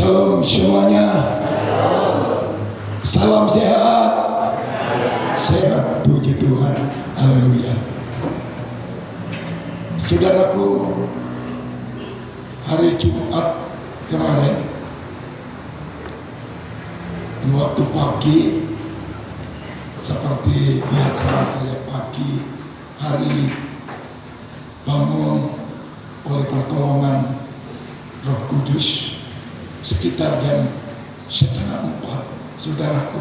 Shalom semuanya. Salam sehat. Sehat, puji Tuhan. Haleluya. Saudaraku, hari Jumat kemarin, di waktu pagi, seperti biasa saya pagi hari bangun oleh pertolongan Roh Kudus sekitar jam 3:30, saudaraku,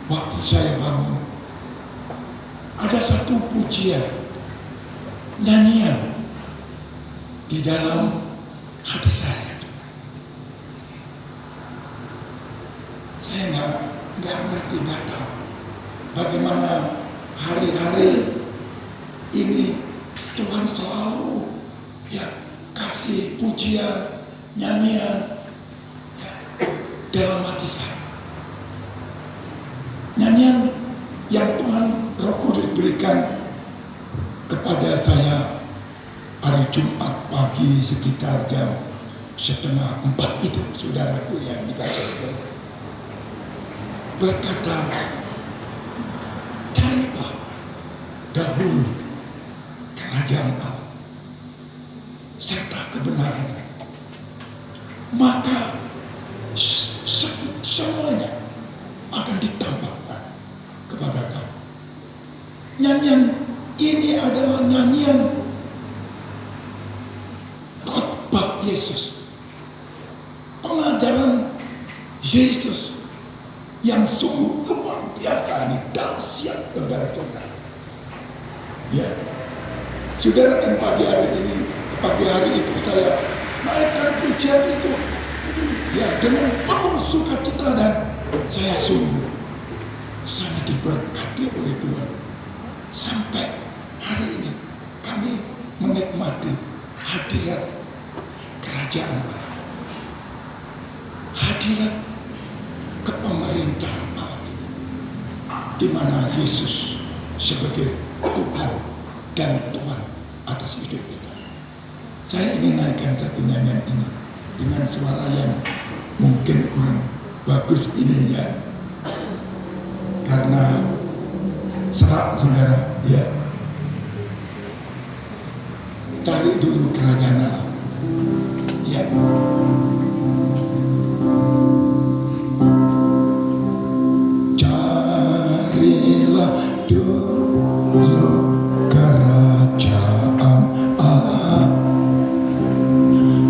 waktu saya bangun ada satu pujian, nyanyian di dalam hati saya. Saya nggak ngerti, nggak tahu bagaimana hari-hari ini Tuhan selalu kasih pujian, nyanyian dalam hati saya. Nyanyian yang Tuhan Roh Kudus berikan kepada saya hari Jumat pagi sekitar jam 3:30 itu, saudaraku yang dikasih Allah, berkata, carilah dahulu kerajaan Allah serta kebenaran, maka semuanya akan ditambahkan kepada kamu. Nyanyian ini adalah nyanyian khotbah Yesus, pengajaran Yesus yang sungguh luar biasa, dahsyat, saudara-saudara. Ya, saudara, dan pagi hari itu saya naikkan pujian itu, dengan penuh sukacita, dan saya sungguh sangat diberkati oleh Tuhan. Sampai hari ini kami menikmati hadirat kerajaan Allah, hadirat kepemerintahan Allah itu, di mana Yesus sebagai Tuhan dan Tuhan atas hidup kita. Saya ingin naikkan satu nyanyian ini dengan suara yang mungkin kurang bagus ini, karena serak, saudara. Cari dulu kerajaan Allah. Carilah dulu kerajaan Allah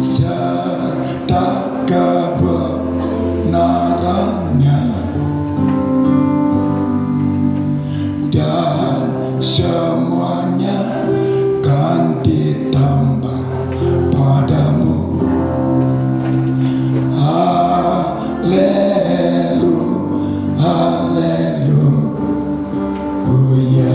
serta kebenarannya, dan semuanya kan ditambah padamu. Haleluya, haleluya, haleluya,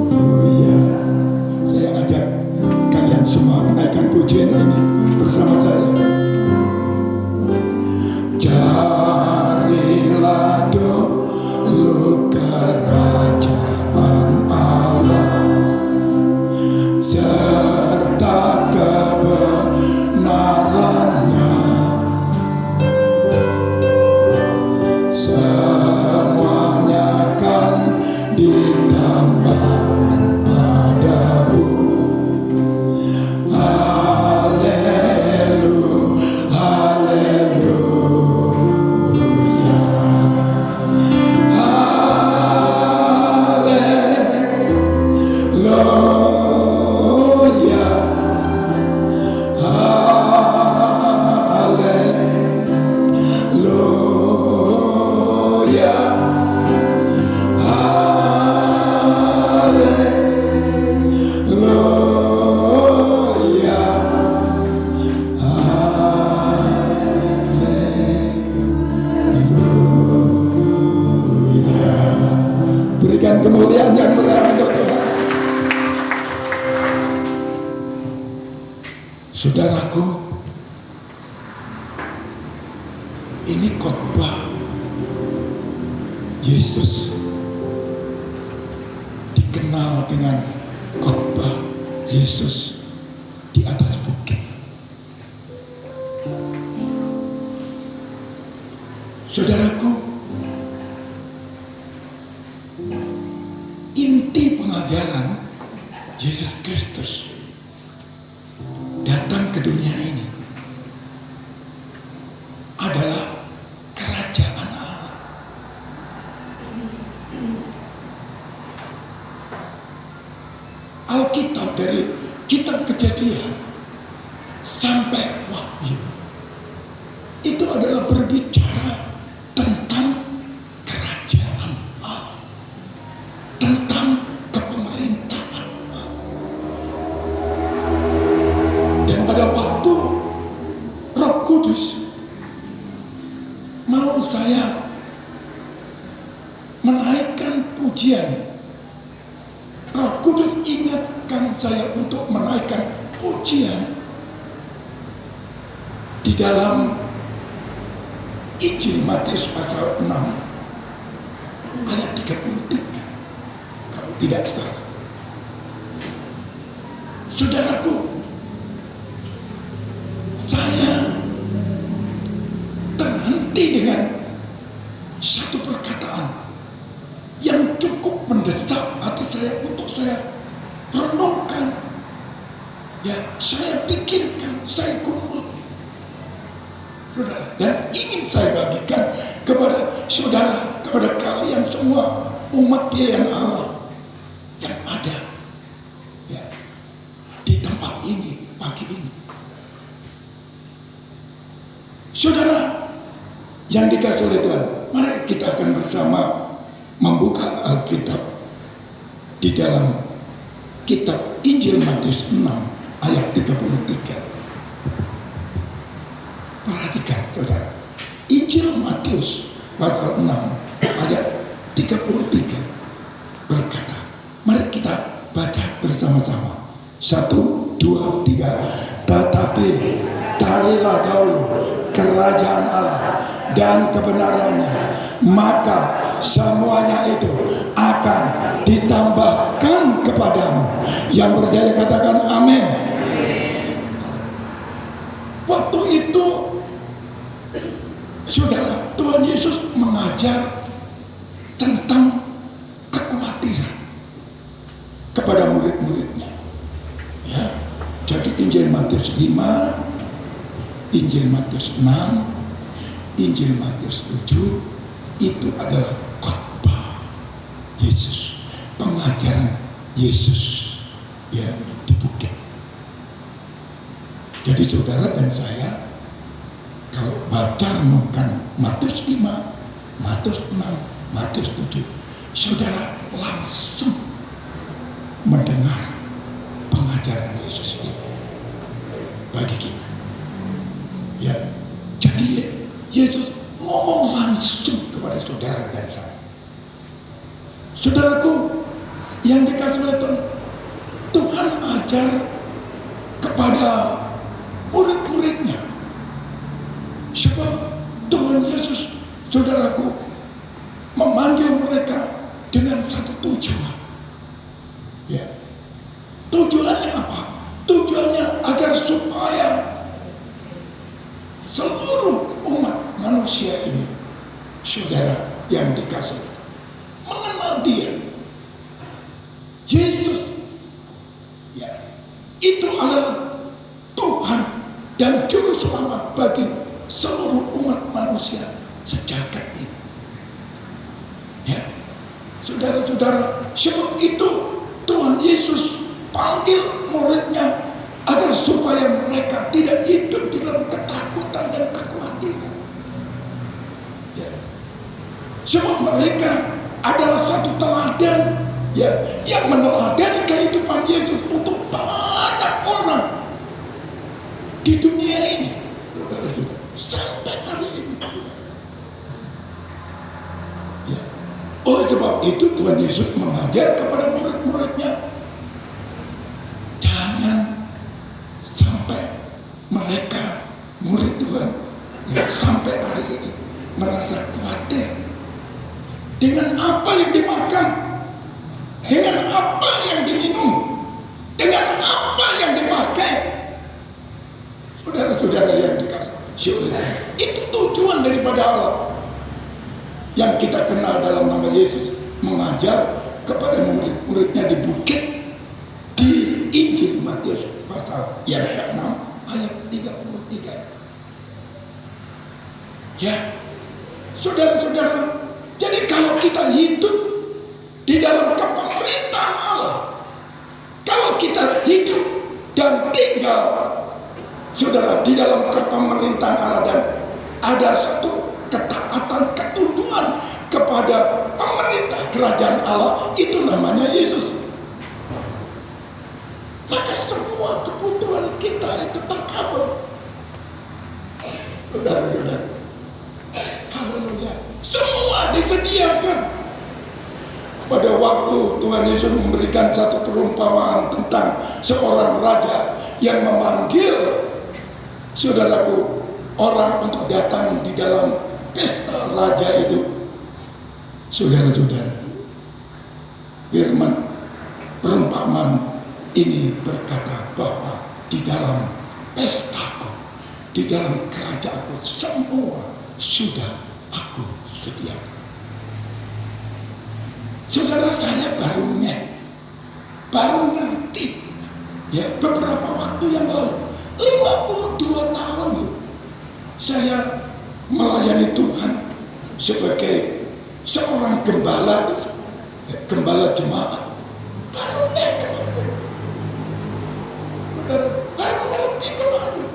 haleluya. Saya ajak kalian semua menaikkan pujian ini bersama saya. Carilah dulu kerajaan Berikan kemuliaan yang berat untuk Tuhan. Saudaraku, ini khotbah Yesus, dikenal dengan khotbah Yesus di atas bukit. Saudaraku, inti pengajaran Yesus Kristus datang ke dunia ini adalah kerajaan Allah. Alkitab dari kitab Kejadian sampai Wahyu itu adalah berbicara tentang kerajaan Allah, tentang kepemerintahan Allah. Dan pada waktu Roh Kudus mau saya menaikkan pujian, Roh Kudus ingatkan saya untuk menaikkan pujian di dalam Injil Matius pasal 6 ayat 33, kalau tidak salah. Saudaraku, saya terhenti dengan satu perkataan yang cukup mendesak hati saya untuk saya renungkan, ya, saya pikirkan, saya kumpul, dan ingin saya bagikan kepada saudara, kepada kalian semua umat pilihan Allah yang ada, ya, di tempat ini pagi ini. Saudara yang dikasih oleh Tuhan, mari kita akan bersama membuka Alkitab di dalam kitab Injil Matius 6 ayat 33. Perhatikan saudara, Injil Matius pasal 6 ayat 33 berkata, mari kita baca bersama-sama. 1, 2, 3. Tetapi carilah dahulu kerajaan Allah dan kebenarannya, maka semuanya itu akan ditambahkan kepadamu. Yang percaya katakan amin. Waktu itu, saudara, Tuhan Yesus mengajar tentang kekhawatiran kepada murid-muridnya, ya. Jadi Injil Matius 5, Injil Matius 6, Injil Matius 7 itu adalah khotbah Yesus, pengajaran Yesus, ya, di bukit. Jadi saudara dan saya kalau baca renungkan Matius 5, Matius 6, Matius 7, saudara langsung mendengar pengajaran Yesus ini bagi kita, ya. Jadi Yesus ngomong langsung kepada saudara dan saya. Saudaraku yang dikasih oleh Tuhan, Tuhan ajar kepada murid-muridnya. Sebab Tuhan Yesus, saudaraku, memanggil mereka dengan satu tujuan. Ya. Tujuannya apa? Tujuannya agar supaya seluruh umat manusia ini, saudara yang dikasih, mengenal Dia, Yesus, ya, itu adalah Tuhan dan juru selamat bagi seluruh umat manusia sejagat ini. Ya, saudara-saudara, sebab itu Tuhan Yesus panggil muridnya agar supaya mereka tidak hidup di dalam ketakutan dan kekhawatiran. Ya. Sebab mereka adalah satu teladan, ya, yang meneladani kehidupan Yesus untuk banyak orang di dunia ini, sampai hari ini. Ya. Oleh sebab itu Tuhan Yesus mengajar kepada murid-muridnya, jangan sampai mereka murid Tuhan sampai hari ini merasa khawatir dengan apa yang dimakan, dengan apa yang diminum, dengan apa yang dipakai. Saudara-saudara yang dikasihi oleh Tuhan, itu tujuan daripada Allah yang kita kenal dalam nama Yesus mengajar kepada murid-muridnya di bukit di Injil Matius pasal yang ke-6 ayat 33. Ya, saudara-saudara, jadi kalau kita hidup di dalam kepemerintahan Allah, kalau kita hidup dan tinggal, saudara, di dalam kepemerintahan Allah, dan ada satu ketaatan, ketundukan kepada pemerintah kerajaan Allah, itu namanya Yesus. Maka semua kebutuhan kita itu terkabul. Saudara-saudara, haleluya, semua disediakan. Pada waktu Tuhan Yesus memberikan satu perumpamaan tentang seorang raja yang memanggil, saudaraku, orang untuk datang di dalam pesta raja itu. Saudara-saudara, firman perumpamaan ini berkata bahwa di dalam pestaku, di dalam kerajaanku, semua sudah aku sediakan. Saudara, saya baru ngerti ya beberapa waktu yang lalu, 52 tahun loh, saya melayani Tuhan sebagai seorang gembala jemaat. Baru ngerti kemarin.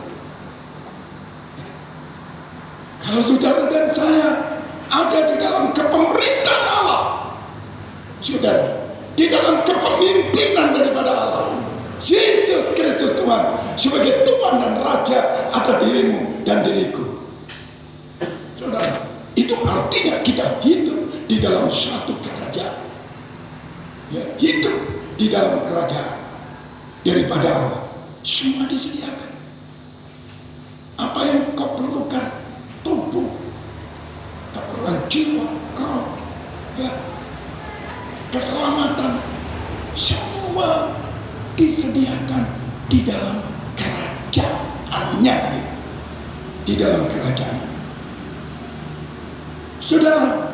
Kalau saudara dan saya ada di dalam kepemerintahan Allah, saudara, di dalam kepemimpinan daripada Allah, Yesus Kristus Tuhan sebagai Tuhan dan Raja atas dirimu dan diriku, saudara, itu artinya kita hidup di dalam suatu kerajaan, ya, hidup di dalam kerajaan daripada Allah. Semua disediakan. Apa yang kau perlukan, tubuh, keperluan jiwa, roh, ya, keselamatan, semua disediakan di dalam kerajaannya, ya. Di dalam kerajaan. Saudara,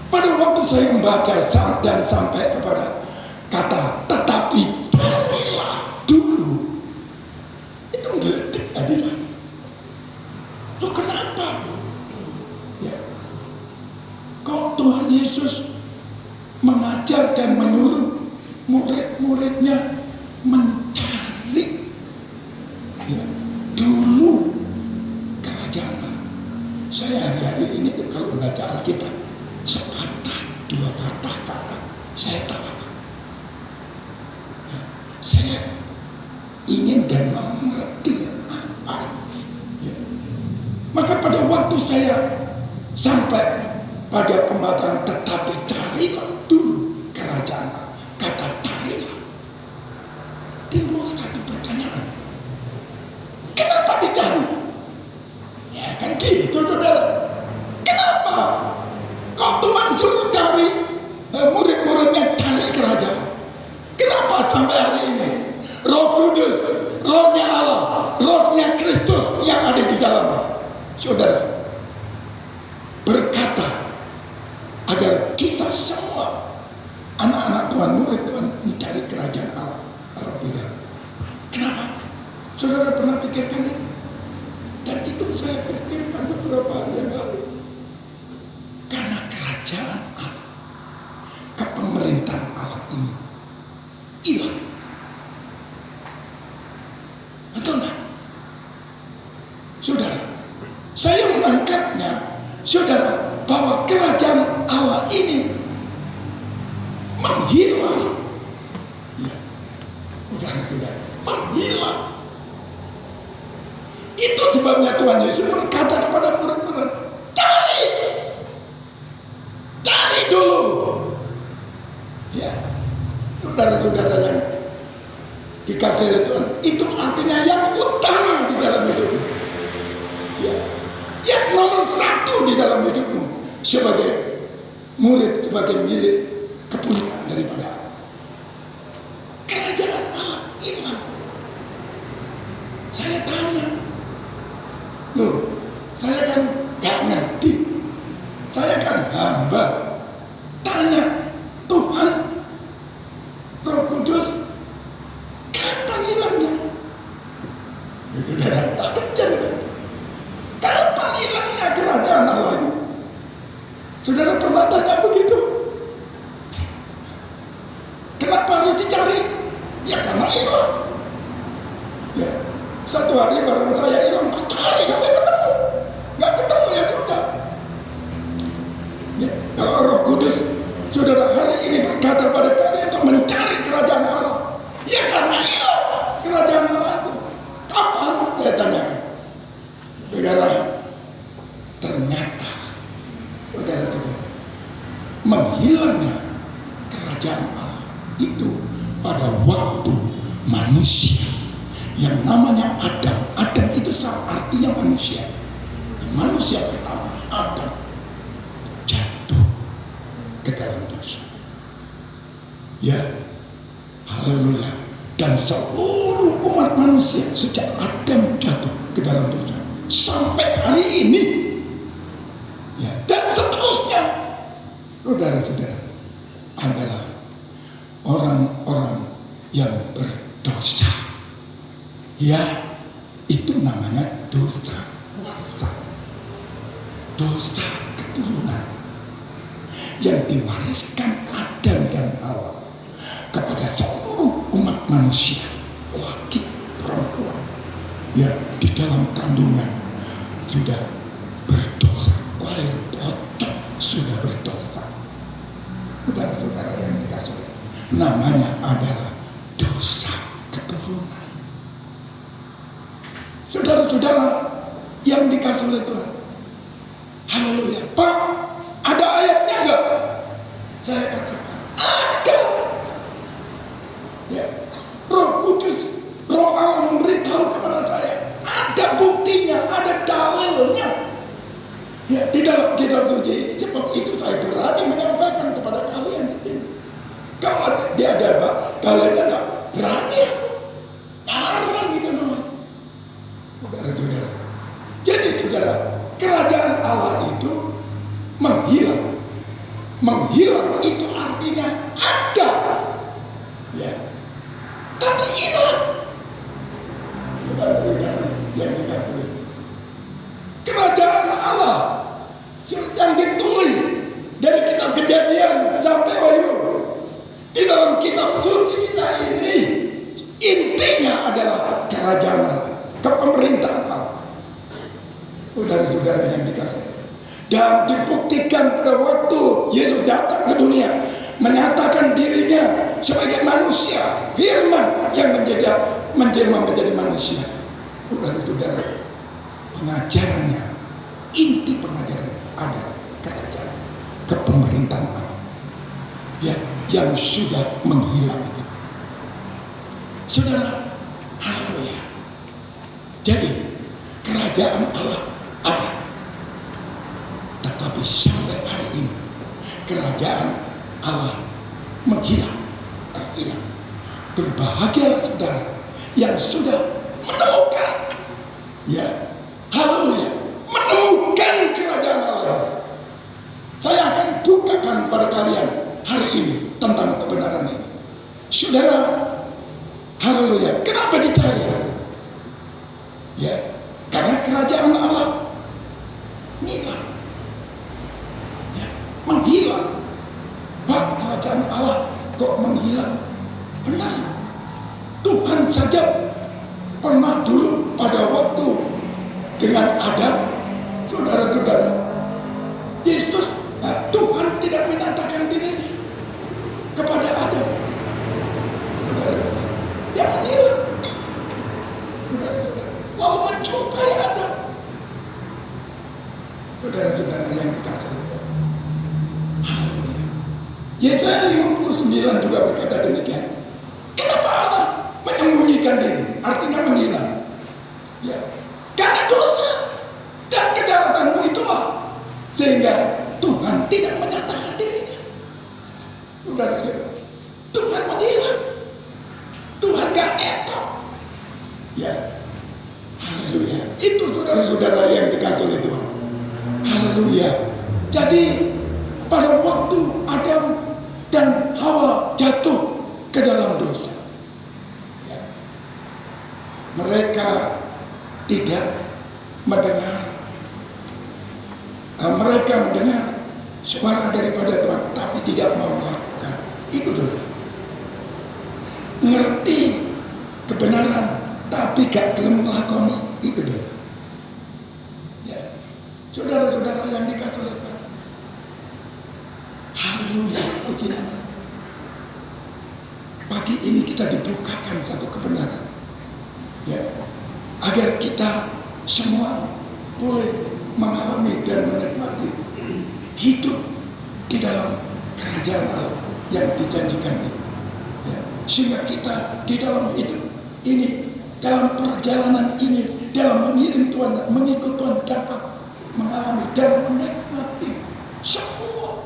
pada waktu saya membaca dan sampai kepada kata tetapi carilah dulu, itu menggeletik hati saya. Loh, kenapa? Ya, kok Tuhan Yesus mengajar dan menyuruh murid-muridnya mencari, ya, dulu kerajaan Allah. Saya hari-hari ini tuh kalau membaca Alkitab, sepatah dua patah kata saya tahu. Ya, saya ingin dan mengerti apa. Ya. Maka pada waktu saya sampai pada pembacaan tetapi carilah dulu kerajaan Allah, kata carilah, timbul satu pertanyaan, kenapa dicari? Ya kan gitu, saudara. Kenapa kok Tuhan suruh cari, murid-muridnya cari kerajaan? Kenapa sampai hari ini Roh Kudus, Rohnya Allah, Rohnya Kristus yang ada di dalam, saudara, berkata agar kita semua anak-anak Tuhan, murid Tuhan, mencari kerajaan Allah. Kenapa? Saudara pernah pikirkan itu? Dan itu saya pikirkan beberapa hari yang lalu. Karena kerajaan Allah, kepemerintahan Allah ini hilang. Betul nggak? Saudara, saya menangkapnya, saudara, bahwa kerajaan Allah ini menghilang. Ya, saudara, menghilang. Itu sebabnya Tuhan Yesus berkata kepada murid-murid, cari dulu Saudara-saudara yang dikasih oleh Tuhan, itu artinya yang utama di dalam hidupmu. Ya, yang nomor satu di dalam hidupmu sebagai murid, sebagai milik kepunyaan daripada Allah. Kerajaan Allah hilang. Saya tanya, loh, saya kan gak ngerti, saya kan hamba. Tanya Tuhan, Roh Kudus, kapan hilangnya? Saudara, tak kejar itu. Kapan hilangnya kerajaan Allah ini? Saudara pernah tanya begitu? Kenapa harus dicari? Ya karena hilang. Ya, satu hari barang saya hilang, tak cari sampai ketemu. Nggak ketemu ya sudah. Ya, kalau Roh Kudus, saudara hari ini berkata pada kalian untuk mencari kerajaan Allah. Ya karena hilang kerajaan Allah itu. Kapan? Saya tanyakan. Saudara, ternyata saudara-saudara, menghilangnya kerajaan Allah itu pada waktu manusia yang namanya Adam. Adam itu artinya manusia. Manusia pertama, Adam, jatuh ke dalam dosa. Ya, haleluya. Dan seluruh umat manusia sejak Adam jatuh ke dalam dosa sampai hari ini, ya, dan seterusnya, saudara-saudara, adalah orang-orang yang berdosa. Ya, itu namanya dosa warisan, dosa keturunan yang diwariskan Adam dan Hawa kepada seluruh umat manusia, laki perempuan, ya, di dalam kandungan sudah berdosa, lahir bocah sudah berdosa. Saudara-saudara yang dikasih, namanya adalah dosa keturunan. Saudara-saudara yang dikasih oleh Tuhan, haleluya. Pak, ada ayatnya enggak? Saya katakan ada. Ya, Roh Kudus, Roh Allah memberitahu kepada saya, ada buktinya, ada dalilnya. Ya, di dalam kitab suci ini. Sebab itu saya berani menyampaikan kepada kalian di sini. Kalau dia ada dalilnya, enggak berani aku. Larang gitu namanya. Saudara-saudara. Jadi saudara, kerajaan Allah itu menghilang. Menghilang itu artinya ada. Ya. Tapi hilang. Saudara-saudara yang dikasih, kerajaan Allah yang ditulis dari kitab Kejadian sampai Wahyu, di dalam kitab suci kita ini, intinya adalah kerajaan Allah, kepemerintahan Allah. Saudara-saudara yang dikasih, dan dibuktikan pada waktu Yesus datang ke dunia, menyatakan dirinya sebagai manusia, firman yang menjelma menjadi manusia. Saudara-saudara, pengajarannya, inti pengajaran adalah kerajaan, kepemerintahan Allah, ya, yang sudah menghilang. Saudara, haleluya. Jadi kerajaan Allah ada, tetapi sampai hari ini kerajaan Allah menghilang, terhilang. Berbahagialah saudara yang sudah menemukan, ya, haleluya, menemukan kerajaan Allah. Saya akan bukakan pada kalian hari ini tentang kebenaran ini. Saudara, haleluya, kenapa dicari? Ya, karena kerajaan Allah hilang, ya, menghilang. Bak, kerajaan Allah kok menghilang? Benar, Tuhan saja pernah dulu pada waktu dengan Adam, saudara-saudara, Yesus, Tuhan tidak menyatakan dirinya kepada Adam. Saudara, dia menghilang. Saudara-saudara, lalu menjumpai Adam. Saudara-saudara yang dikasih, haleluya. Yesaya 59 juga berkata demikian. Kenapa Allah menyembunyikan diri? Artinya menghilang. Ya, karena dosa dan kejahatanmu itulah sehingga Tuhan tidak menyatakan dirinya. Saudara-saudara, Tuhan menghilang. Tuhan gak netok. Ya, haleluya. Itu saudara-saudara yang dikasih oleh Tuhan. Haleluya. Jadi pada waktu Adam dan Hawa jatuh ke dalam dosa, ya, mereka tidak mendengar. Mereka mendengar suara daripada Tuhan, tapi tidak mau melakukan. Itu dosa. Ngerti kebenaran, tapi gak belum melakoni. Itu dosa. Ya, saudara-saudara yang dikasih oleh Tuhan. Haleluya, puji nama. Pagi ini kita dibukakan satu kebenaran, ya, agar kita semua boleh mengalami dan menikmati hidup di dalam kerajaan Allah yang dijanjikan itu. Ya, sehingga kita di dalam hidup ini, dalam perjalanan ini, dalam mengiring Tuhan, mengikut Tuhan, dapat mengalami dan menikmati semua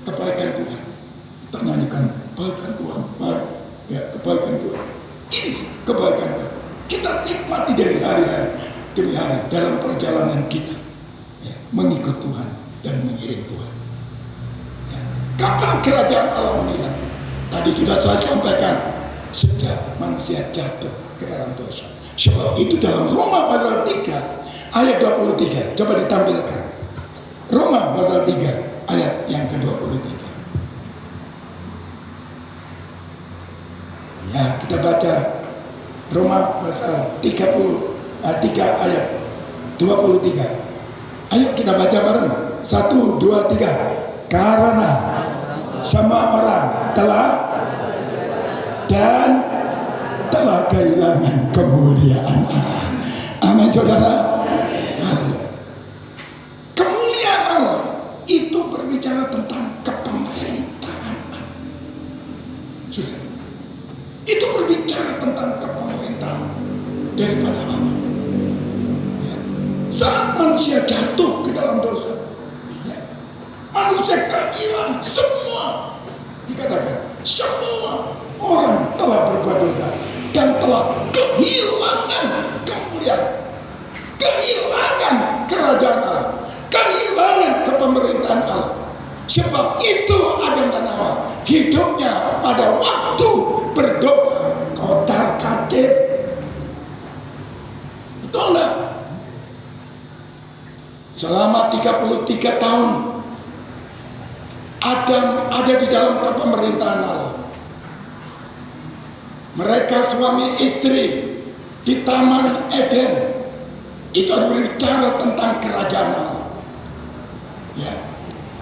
kebaikan Tuhan. Kita nyanyikan kebaikan Tuhan, baik, ya, kebaikan Tuhan. Ini kebaikan Tuhan. Kita nikmati dari hari-hari demi hari dalam perjalanan kita, ya, mengikut Tuhan dan mengiring Tuhan. Ya. Kapan kerajaan Allah menghilang? Tadi sudah saya sampaikan, sejak manusia jatuh ke dalam dosa. Sebab itu dalam Roma pasal 3 ayat 23. Coba ditampilkan. Roma pasal 3 ayat yang ke-23. Ya, kita baca Roma pasal 3 ayat 23. Ayo kita baca bareng. 1, 2, 3. Karena semua orang telah dan telah kehilangan kemuliaan Allah. Amin, saudara. Kemuliaan Allah itu berbicara tentang kepemerintahan. Sudah. Itu berbicara tentang kepemerintahan daripada Allah. Ya. Saat manusia jatuh ke dalam dosa, ya, manusia kehilangan semua. Dikatakan semua orang telah berbuat dosa dan telah kehilangan kemuliaan, kehilangan kerajaan Allah, kehilangan kepemerintahan Allah. Sebab itu Adam dan Hawa hidupnya pada waktu berdosa kotar-katir. Betul enggak? Selama 33 tahun Adam ada di dalam kepemerintahan Allah. Mereka suami istri di Taman Eden. Itu berbicara tentang kerajaan Allah. Ya,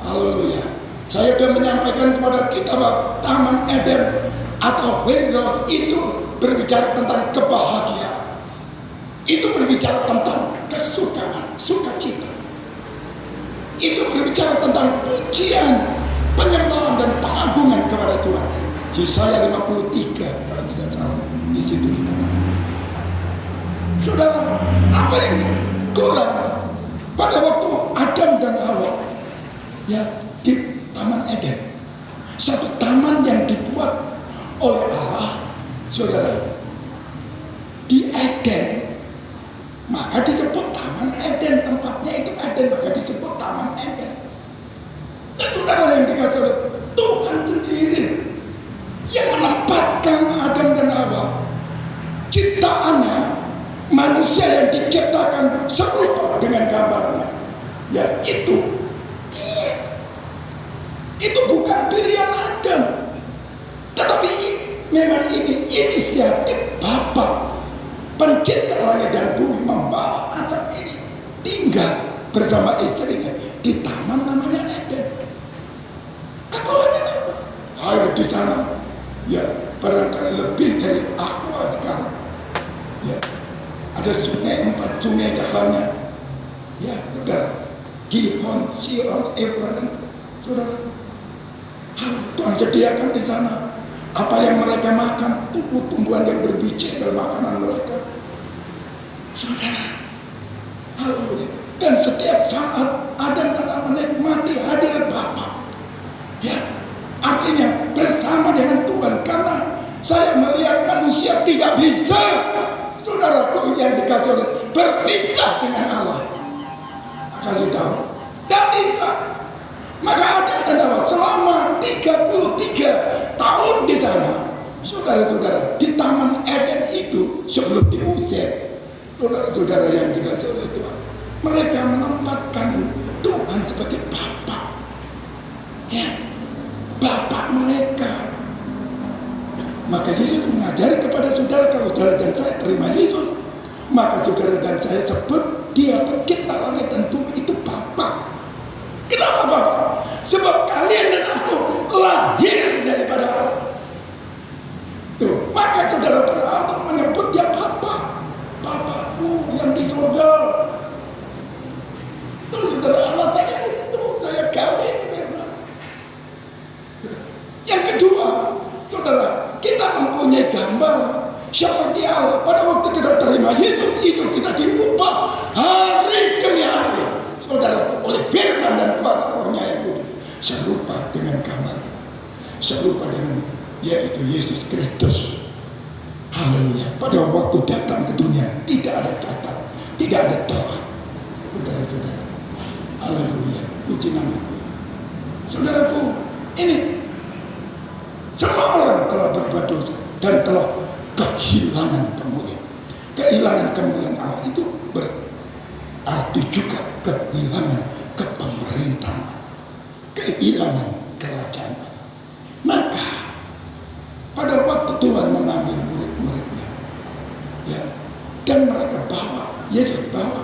haleluya. Saya sudah menyampaikan kepada kita bahwa Taman Eden atau Firdaus itu berbicara tentang kebahagiaan. Itu berbicara tentang kesukaan, sukacita. Itu berbicara tentang pujian, penyembahan dan pengagungan kepada Tuhan. Yesaya 53 kalau tidak salah di situ dikatakan. Saudara, apa yang kurang pada waktu Adam dan Hawa, ya, di Taman Eden, satu taman yang dibuat oleh Allah, saudara, di Eden, maka disebut Taman Eden. Tempatnya itu Eden, maka disebut Taman Eden. Dan saudara yang dikasih oleh Tuhan sendiri yang menempatkan Adam dan Hawa, ciptaannya, manusia yang diciptakan serupa dengan gambarnya, ya, itu bukan pilihan Adam, tetapi memang ini inisiatif Bapa pencipta langit dan bumi membawa anak ini tinggal bersama istrinya di taman namanya Eden. Kekurangan apa? Air di sana, ya, barangkali lebih dari aqua sekarang. Ya, ada sungai, 4 sungai cabangnya. Ya, saudara, Gihon, Sion, Efrat, dan saudara. Tuhan sediakan di sana apa yang mereka makan, tumbuh-tumbuhan yang berbiji dalam makanan mereka. Saudara, haleluya. Dan setiap saat Adam dan Hawa menikmati hadirat Bapa. Ya, artinya bersama dengan Tuhan. Karena saya melihat manusia tidak bisa, saudaraku yang dikasih oleh, berpisah dengan Allah. Kasih tahu, tidak bisa. Maka Adam dan Hawa selama 33 tahun di sana, saudara-saudara, di Taman Eden itu sebelum diusir, saudara-saudara yang dikasih oleh Tuhan, mereka menempatkan Tuhan sebagai Bapa. Ya, Bapa mereka. Maka Yesus mengajari kepada saudara, kalau saudara dan saya terima Yesus, maka saudara dan saya sebut Dia pencipta langit dan bumi itu Bapa. Kenapa Bapa? Sebab kalian dan aku lahir daripada Allah. Tuh, maka saudara berhak menyebut Dia Bapa. Bapakku yang di surga. Tuh, saudara, anak saya di situ, saya kami ini memang. Yang kedua, saudara, kita mempunyai gambar seperti Allah. Pada waktu kita terima Yesus itu, kita diubah hari demi hari, saudara, oleh firman dan kuasa Rohnya yang kudus, serupa dengan gambar, serupa dengan yaitu Yesus Kristus. Haleluya. Pada waktu datang ke dunia tidak ada cacat, tidak ada celah, saudara-saudara. Haleluya. Puji nama Tuhan. Saudaraku, ini semua orang telah berbuat dosa dan telah kehilangan kemuliaan. Kehilangan kemuliaan Allah itu berarti juga kehilangan kepemerintahan, kehilangan kerajaan Allah. Maka pada waktu Tuhan mengambil murid-muridnya, ya, dan mereka bawa, Yesus bawa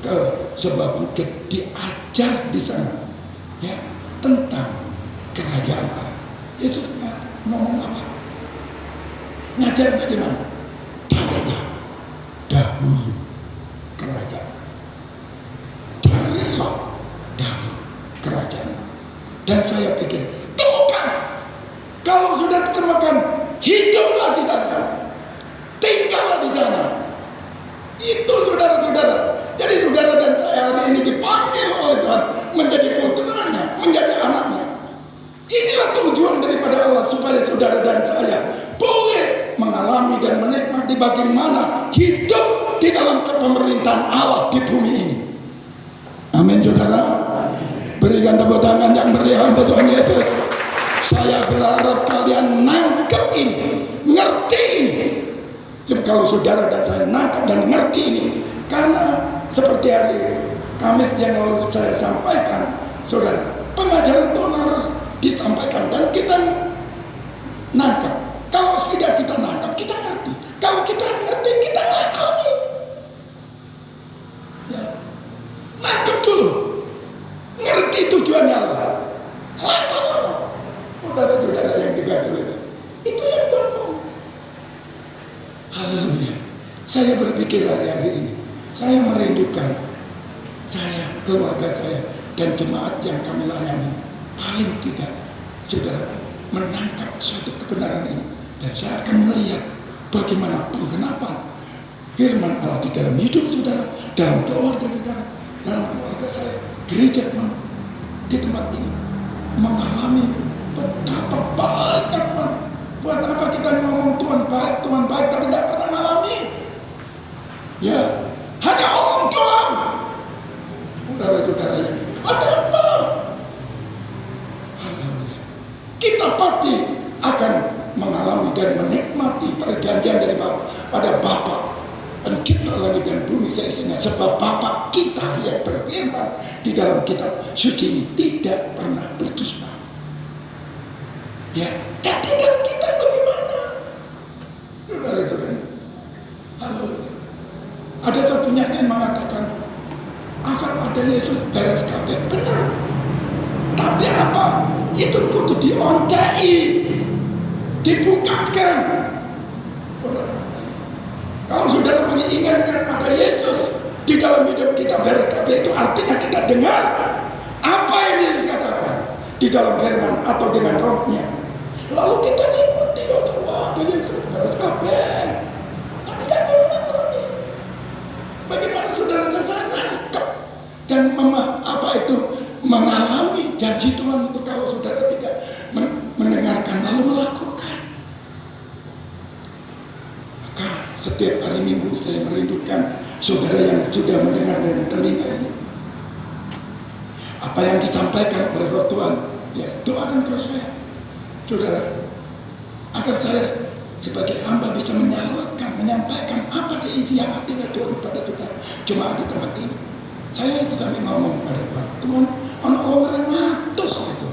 ke sebuah bukit, diajar di sana, ya, tentang kerajaan Allah. Yesus ngomong apa? Ngajar bagaimana? Carilah dahulu kerajaan. Carilah dahulu kerajaan. Dan saya pikir, temukan. Kalau sudah ditemukan, hiduplah di sana. Tinggallah di sana. Itu saudara-saudara. Jadi saudara dan saya hari ini dipanggil oleh Tuhan menjadi putranya, menjadi anaknya. Inilah tujuan daripada Allah, supaya saudara dan saya boleh mengalami dan menikmati bagaimana hidup di dalam kepemerintahan Allah di bumi ini. Amin, saudara. Berikan tepuk tangan yang meriah untuk Tuhan Yesus. Saya berharap kalian nangkep ini, ngerti ini. Jadi kalau saudara dan saya nangkep dan ngerti ini, karena seperti hari Kamis yang lalu saya sampaikan, saudara, pengajaran Tuhan harus disampaikan dan kita nangkep. Kalau tidak kita nangkep, kita ngerti. Kalau kita ngerti, kita ngelakoni. Ya. Nangkep dulu, ngerti tujuannya Allah, lakukan. Saudara-saudara yang dikasih itu yang Tuhan mau. Haleluya. Saya berpikir hari-hari ini, saya merindukan saya, keluarga saya, dan jemaat yang kami layani, paling tidak saudara menangkap suatu kebenaran ini, dan saya akan melihat bagaimana penggenapan firman Allah di dalam hidup saudara, dalam keluarga saudara, dalam keluarga saya, gereja di tempat ini mengalami betapa banyak. Buat apa kita ngomong Tuhan baik, tapi tidak pernah mengalami? Ya, hanya omong Tuhan. Saudara-saudara yang ada apa? Kita pasti akan mengalami dan menikmati perjanjian dari pada Bapa pencipta langit dan bumi seisinya, sebab Bapa kita yang berfirman di dalam kitab suci ini tidak pernah berdusta. Ya, dan tinggal kita bagaimana? Saudara-saudara, ada satu nyanyian mengatakan, asal ada Yesus beres kabeh. Benar. Tapi apa? Itu kudu dioncai, dibukakan. Kalau saudara menginginkan ada Yesus di dalam hidup kita beres kabeh, itu artinya kita dengar apa yang Yesus katakan. di dalam firman atau dengan rohnya. Lalu kita ikuti, wah ada Yesus harus kabeh. Tapi tidak mau mengalami. Bagaimana saudara saya nangkep dan mengalami janji Tuhan itu kalau saudara tidak mendengarkan lalu melakukan. Maka setiap hari Minggu saya merindukan saudara yang sudah mendengar dengan telinga ini. Apa yang disampaikan oleh Roh Tuhan, ya doakan terus saya, saudara, agar saya sebagai hamba bisa menyalurkan, menyampaikan apa sih isi yang hatinya Tuhan kepada saudara. Cuma di tempat ini, saya sampai ngomong kepada Tuhan, orang-orang ngatus itu.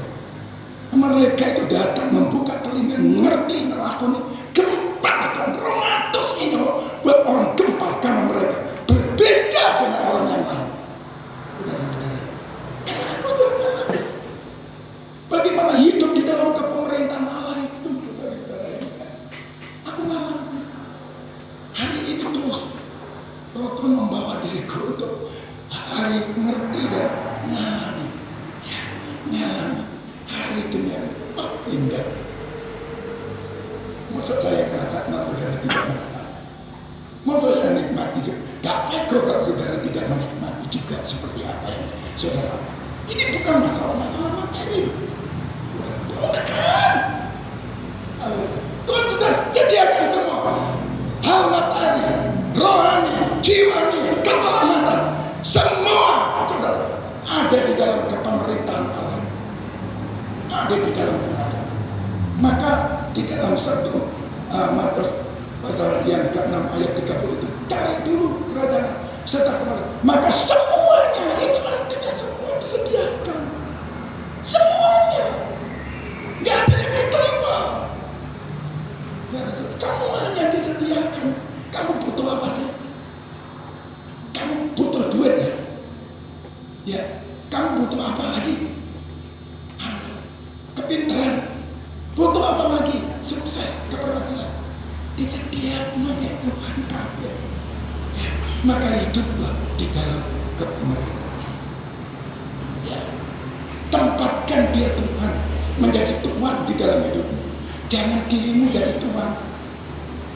Mereka itu datang membuka telinga, ngerti, melakoni gempar dan romatus ini buat orang gempar karena mereka berbeda dengan orang yang lain. Bagaimana hidup di dalam kepemerintahan Allah itu, aku ngalami. Hari ini terus Roh Tuhan membawa diriku untuk hari ngerti dan ngalami, ya, ngalami hari demi hari. Oh, indah. Maksud saya merasa saudara tidak merasa. Maksud saya nikmati juga. Gak ego kalau saudara tidak menikmati juga seperti apa yang saudara. Ini bukan masalah materi. Bukan. Tuhan sudah sediakan semua hal materi, rohani, jiwani, keselamatan, semua saudara ada di dalam kepemerintahan Allah, ada di dalam kerajaan. Maka di dalam satu Matius pasal yang ke-6 ayat 30 itu, cari dulu kerajaan serta kebenaran, maka semuanya itu artinya semua disediakan, semuanya. Gak ada yang diterima. Semuanya disediakan. Kamu butuh apa sih? Kamu butuh duit ya? Ya. Kamu butuh apa lagi? Kepintaran. Butuh apa lagi? Sukses, keberhasilan. Disediakan oleh Tuhan kamu. Ya. Maka hiduplah di dalam kepemerintahan. Ya. Tempatkan dia Tuhan menjadi Tuhan di dalam hidupmu. Jangan dirimu jadi Tuhan.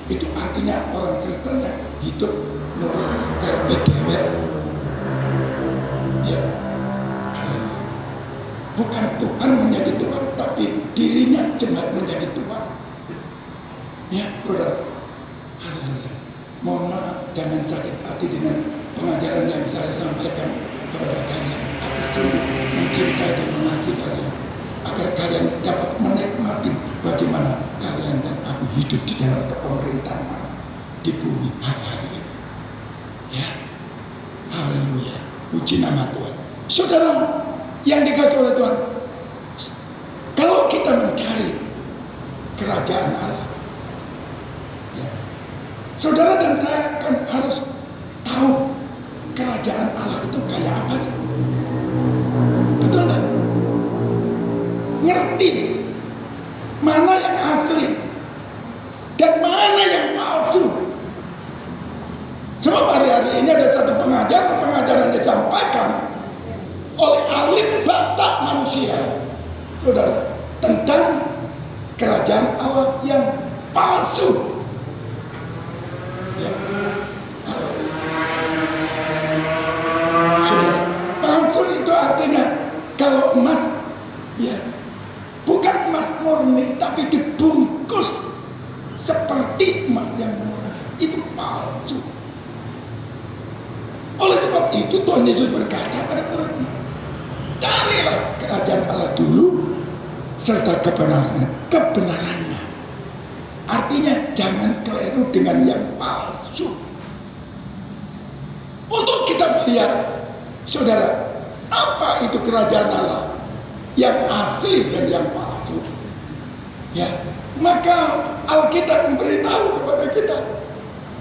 Itu artinya orang Kristen yang hidup menurut karena dewek. Ya. Bukan Tuhan menjadi Tuhan, tapi dirinya cuma menjadi Tuhan. Ya, saudara. Mohon maaf, jangan sakit hati dengan pengajaran yang saya sampaikan kepada kalian. Aku sungguh mencintai dan mengasihi kalian, agar kalian dapat menikmati bagaimana kalian dan aku hidup di dalam kepemerintahan Allah di bumi hari-hari ini. Ya, haleluya, puji nama Tuhan. Saudara yang dikasih oleh Tuhan, kalau kita mencari kerajaan Allah, ya, saudara dan saya kan harus tahu kerajaan Allah itu kayak apa sih? Betul tak? Ngerti mana yang asli dan mana yang palsu. Sebab hari-hari ini ada satu pengajaran disampaikan oleh alim bata manusia, saudara, tentang kerajaan Allah yang palsu. Ya. Saudara, palsu itu artinya kalau emas, ya, bukan emas murni, tapi dibungkus seperti emas yang murni. Itu palsu. Oleh sebab itu Tuhan Yesus berkata pada umatnya, carilah kerajaan Allah dulu serta kebenarannya. Artinya jangan keliru dengan yang palsu. Untuk kita melihat, saudara, apa itu kerajaan Allah yang asli dan yang palsu, ya, maka Alkitab memberitahu kepada kita.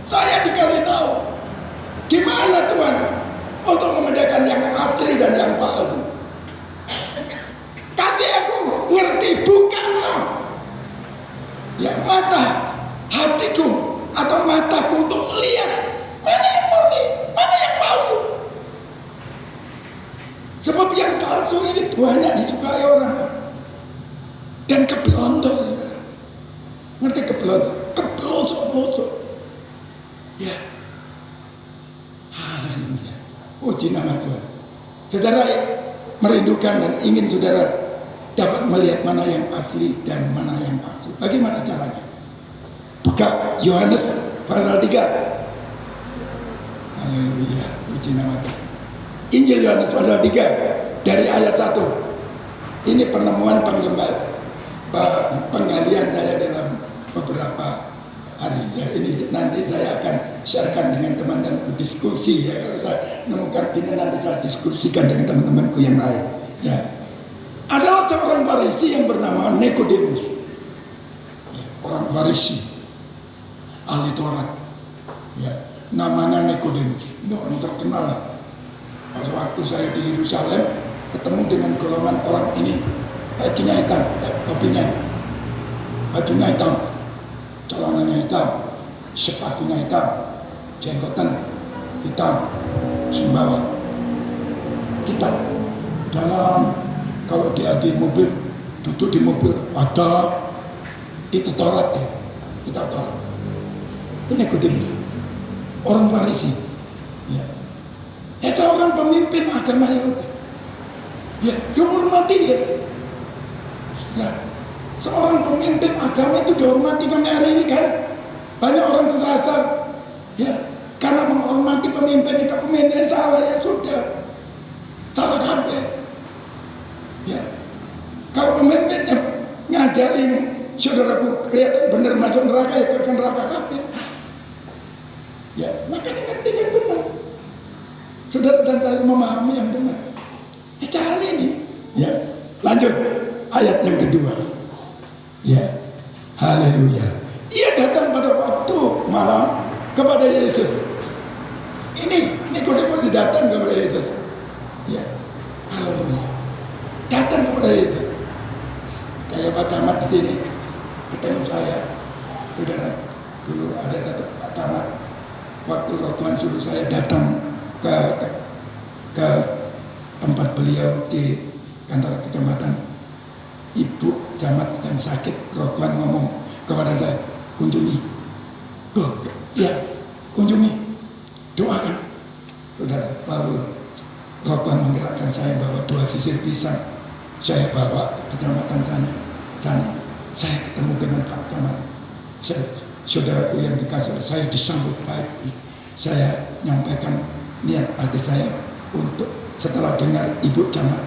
Saya dikasih tahu gimana Tuhan untuk membedakan yang asli dan yang palsu. Kasih aku ngerti, bukanlah ya mata hatiku atau mataku untuk melihat mana yang murni, mana yang palsu. Sebab yang palsu ini banyak disukai orang. dan keblondor. Ngerti keblondor? Keblosok-blosok. Ya. Haleluya. Puji nama Tuhan. Saudara merindukan dan ingin saudara dapat melihat mana yang asli dan mana yang palsu. Bagaimana caranya? Buka Yohanes pasal 3. Haleluya. Puji nama Tuhan. Injil Yohanes pasal 3 dari ayat 1. Ini penemuan penggalian saya dalam beberapa hari ya. Ini nanti saya akan sharekan dengan teman-teman diskusi ya. Kalau saya menemukan ini nanti saya diskusikan dengan teman-temanku yang lain ya. Adalah seorang Farisi yang bernama Nikodemus ya, orang Farisi ahli Taurat ya, namanya Nikodemus. Ini orang terkenal. Pas waktu saya di Yerusalem ketemu dengan golongan orang ini, bajunya hitam, topinya, bajunya hitam, celananya hitam, sepatunya hitam, jenggotan hitam, sembawa hitam. Dalam kalau dia di mobil, duduk di mobil ada itu Taurat ya, kitab Taurat. Ini Nikodemus, orang Farisi, ya, seorang pemimpin agama Yahudi, ya, dihormati dia. Nah, seorang pemimpin agama itu dihormati sampai hari ini kan. Banyak orang kesasar ya, karena menghormati pemimpin itu. Pemimpin salah ya sudah, salah kabeh ya. Kalau pemimpinnya ngajarin saudaraku kelihatan benar masuk neraka ya ke neraka kabeh ya. Makanya ngerti yang benar, saudara dan saya memahami yang benar ya, caranya ini ya. Lanjut ayat yang kedua ya. Haleluya. Ia datang pada waktu malam kepada Yesus. Ini Nikodemus datang kepada Yesus ya. Haleluya. Datang kepada Yesus. Kayak Pak Camat di sini ketemu saya, saudara. Dulu ada satu Pak Camat, waktu Tuhan suruh saya datang ke tempat beliau di kantor kecamatan. Ibu camat yang sakit, Tuhan ngomong kepada saya, kunjungi. Oh, ya, kunjungi, doakan, saudara. Lalu Tuhan menggerakkan saya bawa 2 sisir pisang, saya bawa ke kecamatan sana. Saya ketemu dengan Pak Camat. Saudaraku yang dikasih, saya disambut baik. Saya nyampaikan niat hati saya untuk setelah dengar Ibu Camat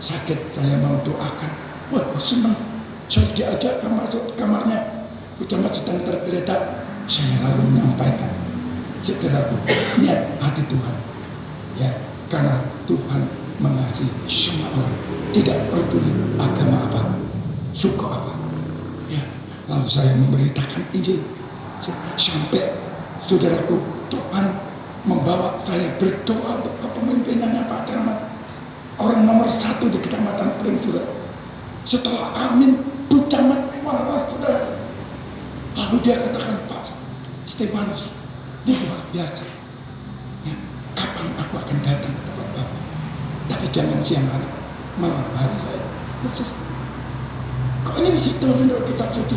sakit, saya mau doakan. Wah, senang. Saya diajak masuk kamarnya. Bu Camat sedang tergeletak. Saya lalu menyampaikan, saudaraku, niat hati Tuhan. Ya, karena Tuhan mengasihi semua orang, tidak peduli agama apa, suku apa. Ya, lalu saya memberitakan Injil sampai saudaraku, Tuhan membawa saya berdoa untuk kepemimpinannya Pak Camat, orang nomor 1 di kecamatan Pringsurat. Setelah amin, Bu Camat waras, saudara. Lalu dia katakan, Pak Stefanus, ini luar biasa. Ya, kapan aku akan datang ke tempat Bapak? Tapi jangan siang hari, malam hari saya. Yesus, kok ini bisa turun dari kitab suci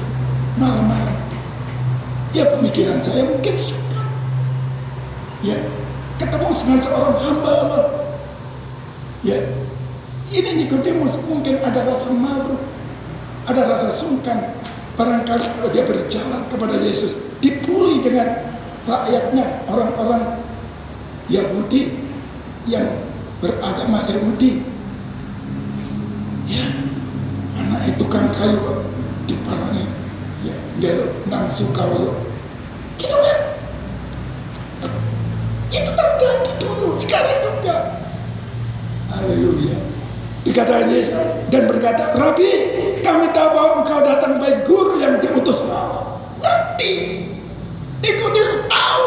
malam-malam? Ya, pemikiran saya mungkin suka. Ya, ketemu dengan seorang hamba Allah. Ya, ini Nikodemus mungkin ada rasa malu, ada rasa sungkan. Barangkali kalau dia berjalan kepada Yesus, dibully dengan rakyatnya, orang-orang Yahudi yang beragama Yahudi. Ya, anak itu kan kayu diparani, ya, dia nang suka lo, gitu kan? Itu terjadi dulu, sekarang juga. Haleluya. Dikatakan Yesus dan berkata, Rabi, kami tahu bahwa engkau datang baik guru yang diutus Allah. Ngerti? Nikodemus tahu.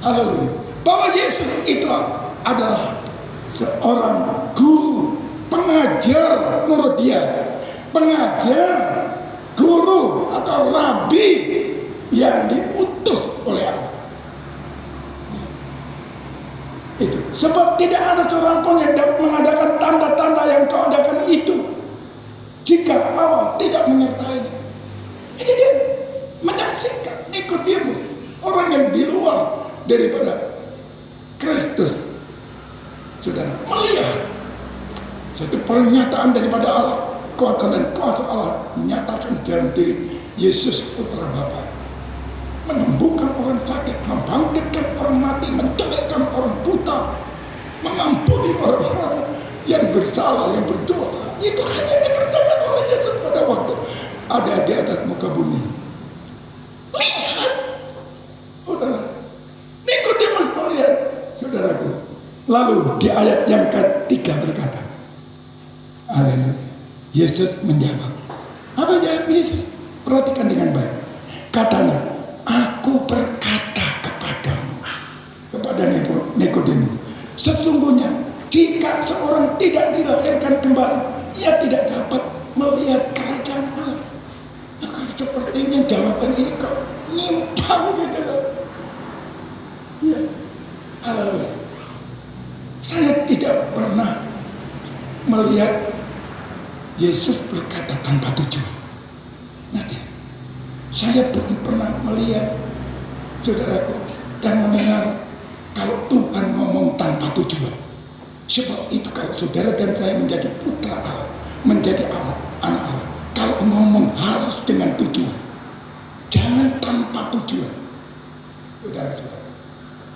Haleluya. Bahwa Yesus itu adalah seorang guru, pengajar menurut dia. Pengajar, guru atau rabi yang diutus oleh Allah. Itu. Sebab tidak ada seorang pun yang dapat mengadakan tanda-tanda yang kau adakan itu, jika jika Allah tidak menyertainya. Ini dia menyaksikan Nikodemus, orang yang di luar daripada Kristus. Saudara, melihat satu pernyataan daripada Allah, kuasa dan kuasa Allah menyatakan dalam diri Yesus putra Bapa, menyembuhkan orang sakit, membangkitkan orang mati, mencolokkan orang buta, mengampuni orang yang bersalah, yang berdosa. Itu hanya dikerjakan oleh Yesus pada waktu ada di atas muka bumi. Lihat, saudara, Nikodemus melihat, saudaraku. Lalu di ayat yang ketiga berkata, haleluya, Yesus menjawab. Apa jawab Yesus? Perhatikan dengan baik. Katanya, aku berkata kepadamu, kepada Nikodemus, sesungguhnya jika seorang tidak dilahirkan kembali, ia tidak dapat melihat kerajaan Allah. Maka sepertinya jawaban ini kok nyimpang gitu. Ya, haleluya. Saya tidak pernah melihat Yesus berkata tanpa tujuan. Nanti, saya belum pernah melihat, saudaraku, dan mendengar kalau Tuhan ngomong tanpa tujuan. Sebab itu kalau saudara dan saya menjadi putra Allah, menjadi anak Allah, kalau ngomong harus dengan tujuan, jangan tanpa tujuan. Saudara-saudara,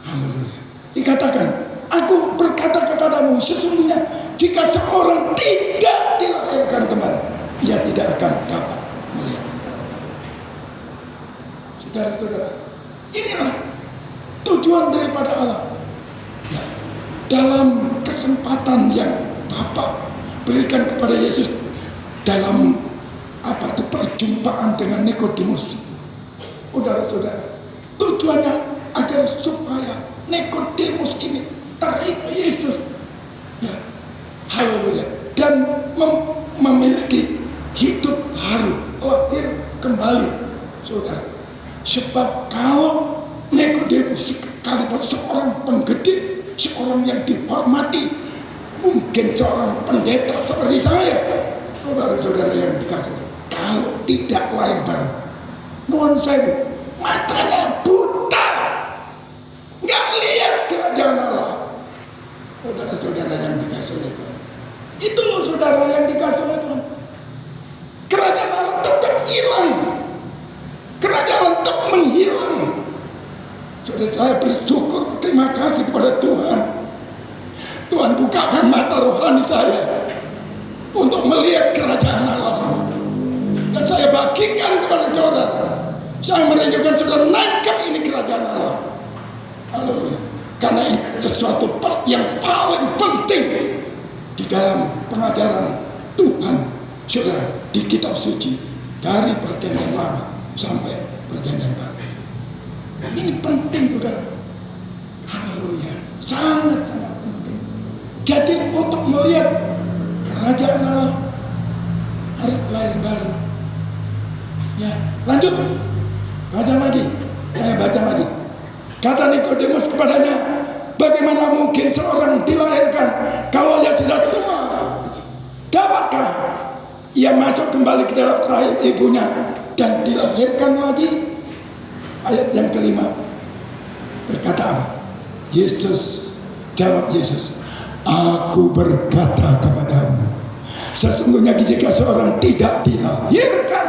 haleluya. Dikatakan, aku berkata kepadamu, sesungguhnya jika seorang tidak dilahirkan kembali, ia tidak akan dapat melihat kerajaan. Saudara-saudara, inilah tujuan daripada Allah. Ya, dalam kesempatan yang Bapa berikan kepada Yesus dalam perjumpaan dengan Nikodemus, saudara-saudara, tujuannya agar supaya Nikodemus ini terima Yesus, ya, haleluya, dan memiliki hidup baru, lahir kembali, saudara. Sebab kalau Nikodemus sekalipun seorang penggede, seorang yang dihormati, mungkin seorang pendeta seperti saya, saudara-saudara yang dikasih, kalau tidak lahir baru, nuwun sewu, matanya buta, nggak lihat kerajaan Allah. Saudara-saudara yang dikasih oleh Tuhan, itu loh saudara yang dikasih oleh Tuhan. Kerajaan Allah tetap hilang, kerajaan Allah tetap menghilang. Saudara, saya bersyukur, terima kasih kepada Tuhan. Tuhan bukakan mata rohani saya untuk melihat kerajaan Allah, dan saya bagikan kepada saudara. Saya merindukan saudara nangkap ini kerajaan Allah. Haleluya. Karena ini sesuatu yang paling penting di dalam pengajaran Tuhan, saudara, di kitab suci dari perjanjian lama sampai perjanjian baru. Ini penting, saudara. Haleluya, sangat-sangat penting. Jadi untuk melihat kerajaan Allah harus lahir baru. Ya, lanjut. Baca lagi. Saya baca lagi. Kata Nikodemus kepadanya, bagaimana mungkin seorang dilahirkan kalau ia sudah tua? Dapatkah ia masuk kembali ke dalam rahim ibunya dan dilahirkan lagi? Ayat yang kelima berkata apa? Yesus, jawab Yesus, aku berkata kepadamu, sesungguhnya jika seorang tidak dilahirkan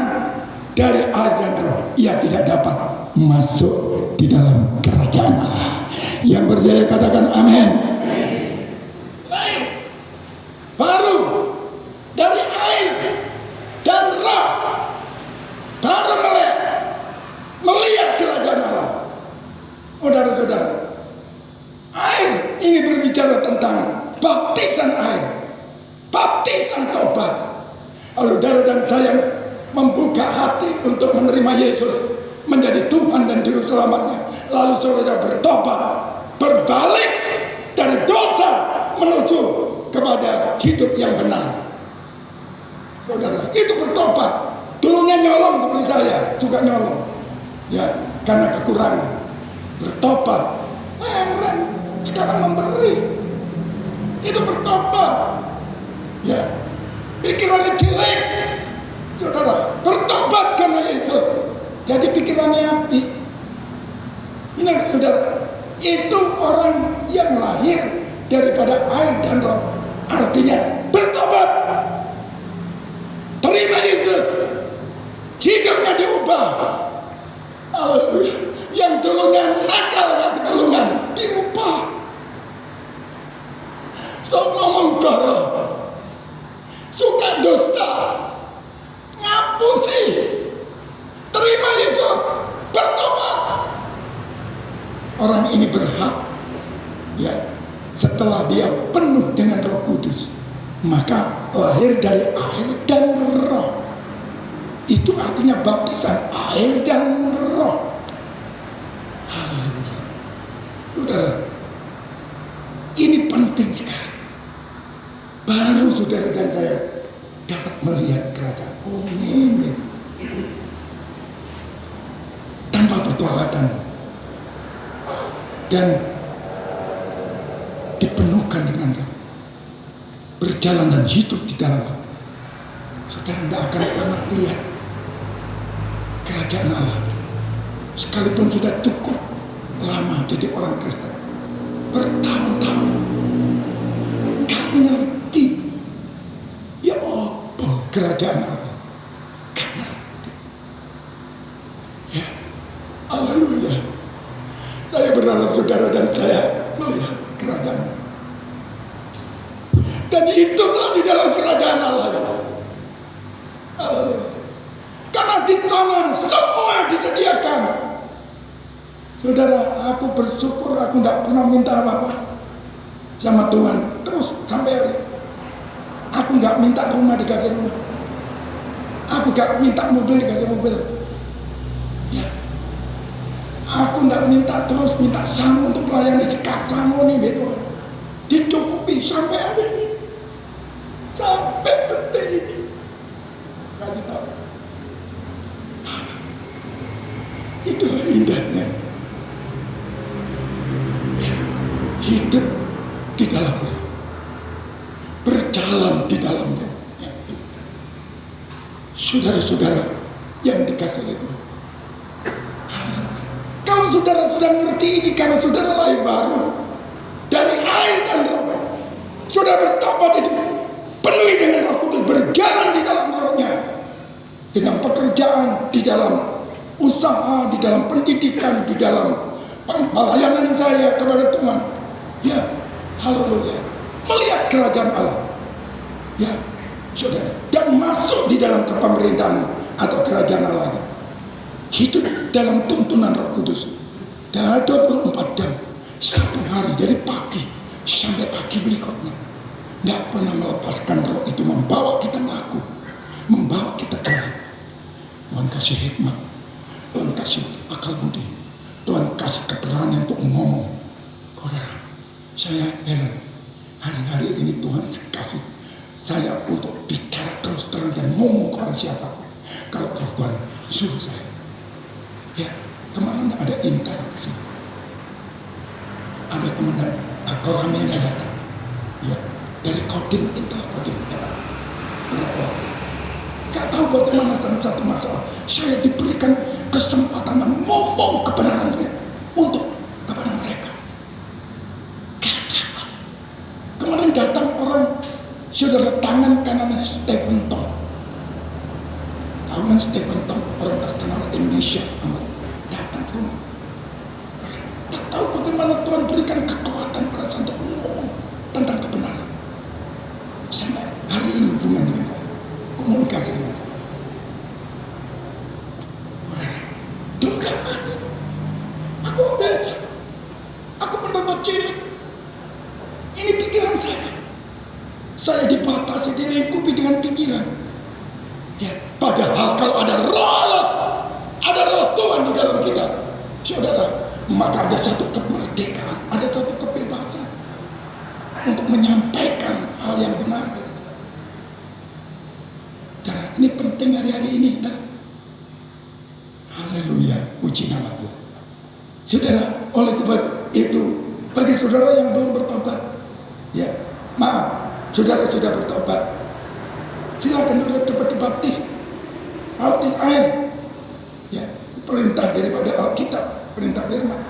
dari air dan roh, ia tidak dapat masuk di dalam kerajaan Allah. Yang percaya katakan amin. Lahir baru dari air dan roh, baru melihat kerajaan Allah. Saudara-saudara, air ini berbicara tentang baptisan air, baptisan tobat. Saudara dan saya membuka hati untuk menerima Yesus menjadi Tuhan dan Juru Selamatnya, lalu saudara bertobat, berbalik dari dosa menuju kepada hidup yang benar. Saudara, itu bertobat. Dulunya nyolong seperti saya, suka nyolong, ya, karena kekurangan. Bertobat, heran, sekarang memberi. Itu bertobat. Ya, pikirannya jelek, Jadi pikirannya api. Ini saudara, itu orang yang lahir daripada air dan roh. Artinya bertobat, terima Yesus, hidupnya diubah. Haleluya. Yang dulunya nakal gak ketulungan, diubah. Ngomong goro, suka dusta, ngapusi, terima Yesus, bertobat. Orang ini berhak, ya, setelah dia penuh dengan Roh Kudus, maka lahir dari air dan roh. Itu artinya baptisan air dan roh. Haleluya. Saudara, ini penting sekali. Baru saudara dan saya dapat melihat kerajaan. Oh ini tanpa pertobatan dan dipenuhkan dengan roh, berjalan dan hidup di dalam roh, saudara tidak akan pernah lihat kerajaan Allah. Sekalipun sudah cukup lama jadi orang Kristen, bertahun-tahun, gak ngerti ya apa kerajaan Allah, gak ngerti. Ya, haleluya. Saya berharap saudara dan saya melihat kerajaan, dan hiduplah di dalam kerajaan Allah. Haleluya. Karena di sana semua disediakan. Saudara, aku bersyukur aku tidak pernah minta apa-apa sama Tuhan. Terus sampai hari aku nggak minta rumah dikasih rumah, aku nggak minta mobil dikasih mobil. Ya, aku nggak minta terus minta sangu untuk melayani si sangu nih gitu. Dicukupi sampai hari ini, sampai detik ini. Kasih tahu. Itulah indahnya hidup di dalam roh, berjalan di dalam roh. Saudara-saudara yang dikasih oleh Tuhan, kalau saudara sudah ngerti ini karena saudara lahir baru dari air dan roh, saudara bertobat itu penuhi dengan Roh Kudus, berjalan di dalam rohnya, dengan pekerjaan, di dalam usaha, di dalam pendidikan, di dalam pelayanan saya kepada Tuhan. Ya, haleluya. Melihat kerajaan Allah. Ya, saudara, dan masuk di dalam kepemerintahan atau kerajaan Allah. Hidup dalam tuntunan Roh Kudus. Dan 24 jam, satu hari dari pagi sampai pagi berikutnya. Tidak pernah melepaskan roh itu membawa kita melaku, membawa kita jalan. Tuhan kasih hikmat, Tuhan kasih akal budi, Tuhan kasih keberanian untuk ngomong. Saudara, saya heran, hari-hari ini Tuhan kasih saya untuk bicara terus terang dan ngomong kepada siapapun. Kalau Tuhan suruh saya. Ya, kemarin ada Intan kesini, ada komandan Koramilnya datang. Ya, dari Kodim, Intan Kodim datang. Berapa? Gak tahu bagaimana satu masalah. Saya diberikan kesempatan ngomong kebenarannya untuk kepada mereka. Gak. Kemarin datang orang, saudara, tangan kanan Stephen Tong. Tahu kan Stephen Tong, orang terkenal Indonesia, datang ke rumah. Tak tahu bagaimana Tuhan berikan kekuatan pada saya untuk ngomong tentang kebenaran. Sampai hari ini hubungan dengan saya, komunikasi dengan saya. Aku biasa, aku mendapat cilik. Ini pikiran saya. Saya dibatasi, dilingkupi dengan pikiran. Ya, padahal kalau ada roh Allah, ada roh Tuhan di dalam kita, saudara, maka ada satu kemerdekaan, ada satu kebebasan untuk menyampaikan hal yang benar. Saudara, ini penting hari-hari ini. Haleluya, puji nama Tuhan. Saudara, oleh sebab itu, bagi saudara yang belum bertobat, ya, maaf, saudara sudah bertobat, silakan saudara cepat dibaptis, baptis air, ya, perintah firman.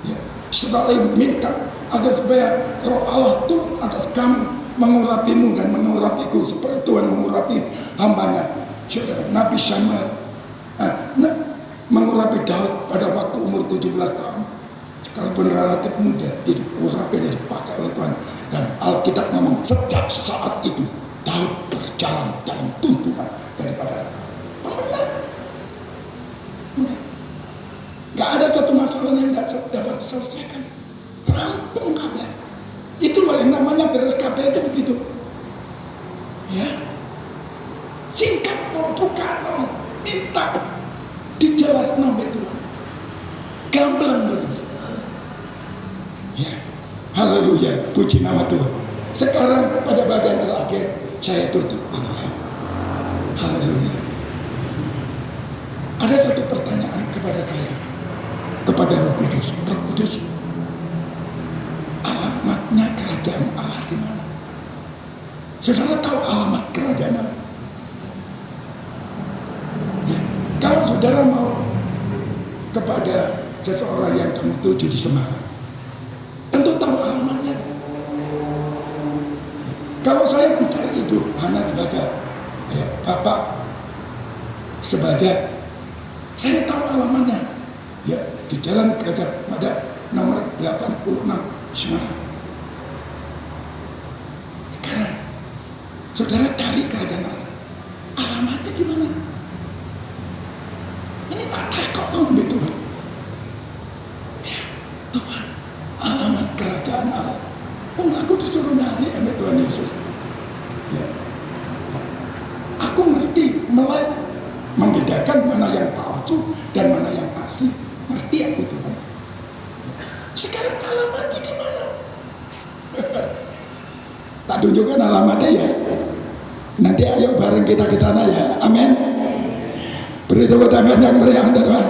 Ya, setelah minta agar supaya Roh Allah turun atas kamu, mengurapimu dan mengurapiku seperti Tuhan mengurapi hambanya. Saudara, Nabi Samuel mengurapi Daud pada waktu umur 17 tahun. Sekalipun relatif muda, diurapi dan dipakai oleh Tuhan. Dan Alkitab ngomong sejak saat itu Daud berjalan dalam tuntunan daripada pemenang. Gak ada satu masalah yang tidak dapat diselesaikan. Rampung kabeh. Itulah yang namanya beres kabeh itu begitu. Ya. Singkat bukan minta dijelas nomor Tuhan. Gamblang begitu. Ya. Haleluya, puji nama Tuhan. Sekarang pada bagian terakhir saya tutup ini ya. Haleluya. Ada satu pertanyaan kepada saya, kepada Roh Kudus. Roh Kudus, alamatnya kerajaan Allah di mana? Saudara tahu alamat kerajaan Allah? Ya. Kalau saudara mau kepada seseorang yang kamu tuju di Semarang, tentu tahu alamatnya. Kalau saya mencari Ibu Hana Sebaja, ya, Bapak Sebaja, saya tahu alamatnya. Ya, di Jalan Gajah Mada nomor 86 Semarang. Sekarang saudara cari kerajaan Allah, alamatnya di mana? Ini tak takut mau Tuhan. Ya, Tuhan, alamat kerajaan Allah. Aku disuruh nyari oleh Tuhan Yesus. Ya. Aku ngerti mulai membedakan mana yang palsu dan mana yang asli. Ngerti aku Tuhan. Sekarang alamatnya di mana? Tak tunjukkan alamatnya ya. Nanti ayo bareng kita ke sana ya. Amin. Beri tepuk tangan yang meriah untuk Tuhan.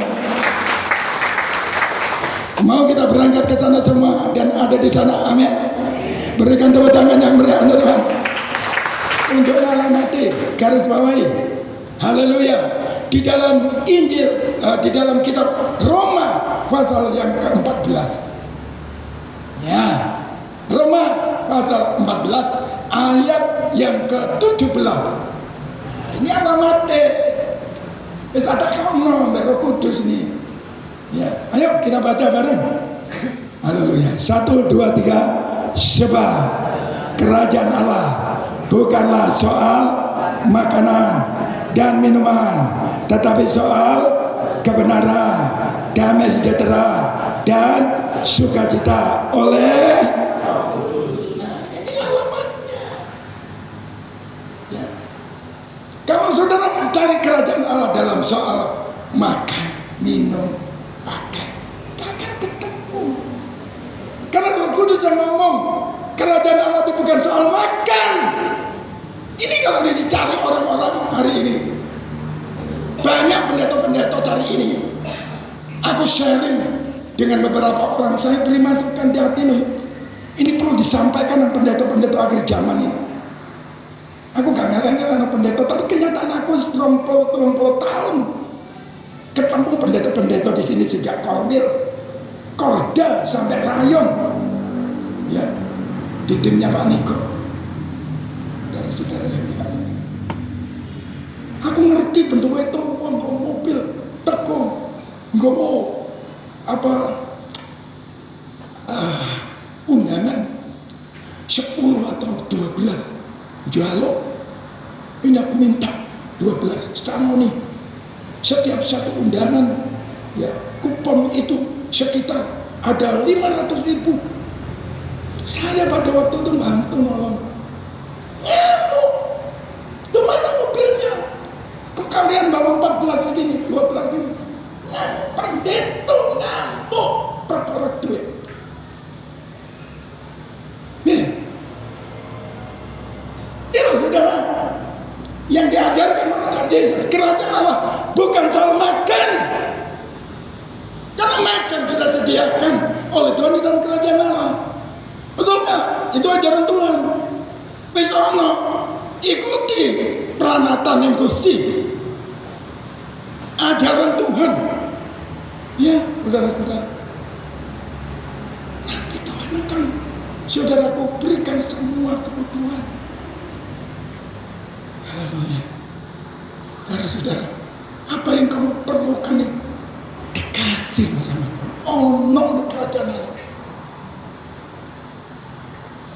Mau kita berangkat ke sana semua dan ada di sana. Amin. Berikan tepuk tangan yang meriah untuk Tuhan. Untuk alamati, garis bawahi. Haleluya. Di dalam Injil, di dalam kitab Roma pasal yang ke-14. Ya. Roma pasal 14 ayat yang ke-17. Nah, ini alamatnya. Kita tak kamu Roh Kudus nih. Ya, ayo kita baca bareng. Haleluya. 1, 2, 3. Sebab kerajaan Allah bukanlah soal makanan dan minuman, tetapi soal kebenaran, damai sejahtera dan sukacita oleh. Nah, ini alamatnya. Ya. Kalau saudara mencari kerajaan Allah dalam soal makan, minum, pakai, takkan ketemu. Karena Roh Kudus yang ngomong kerajaan Allah itu bukan soal makan. Ini kalau dicari orang-orang hari ini, banyak pendeta-pendeta cari ini. Aku sharing dengan beberapa orang, saya beri masukan di hati ini. Ini perlu disampaikan dengan pendeta-pendeta akhir zaman ini. Aku gak ngeleng-ngeleng pendeta, tapi kenyataan aku 30 tahun ketemu pendeta-pendeta di sini sejak Korwil, Korda sampai Rayon, ya, di timnya Pak Niko, dari saudara yang bilang. Aku ngerti bentuk itu, mobil, tekung, nggak mau apa undangan 10 atau 12 dialog. Ini aku minta 12 sama nih. Setiap satu undangan, ya, kupon itu sekitar ada 500.000. Saya pada waktu itu bantu nolong. Nyamuk, di mana mobilnya? Kok kalian bawa 14 begini, 12 begini? Nyamuk, pendeta nyamuk, perkara duit. Nih, ini saudara, yang diajarkan oleh Tuhan Yesus, kerajaan Allah bukan soal makan. Karena makan sudah sediakan oleh Tuhan di dalam kerajaan Allah. Betul nggak? Itu ajaran Tuhan. Besono ikuti peranatan yang Gusti. Ajaran Tuhan. Ya, saudara-saudara. Nanti Tuhan akan saudaraku berikan semua kebutuhan. Haleluya. Saudara-saudara, apa yang kamu perlukan nih? Dikasih sama Tuhan. Oh no, kerajaan Allah.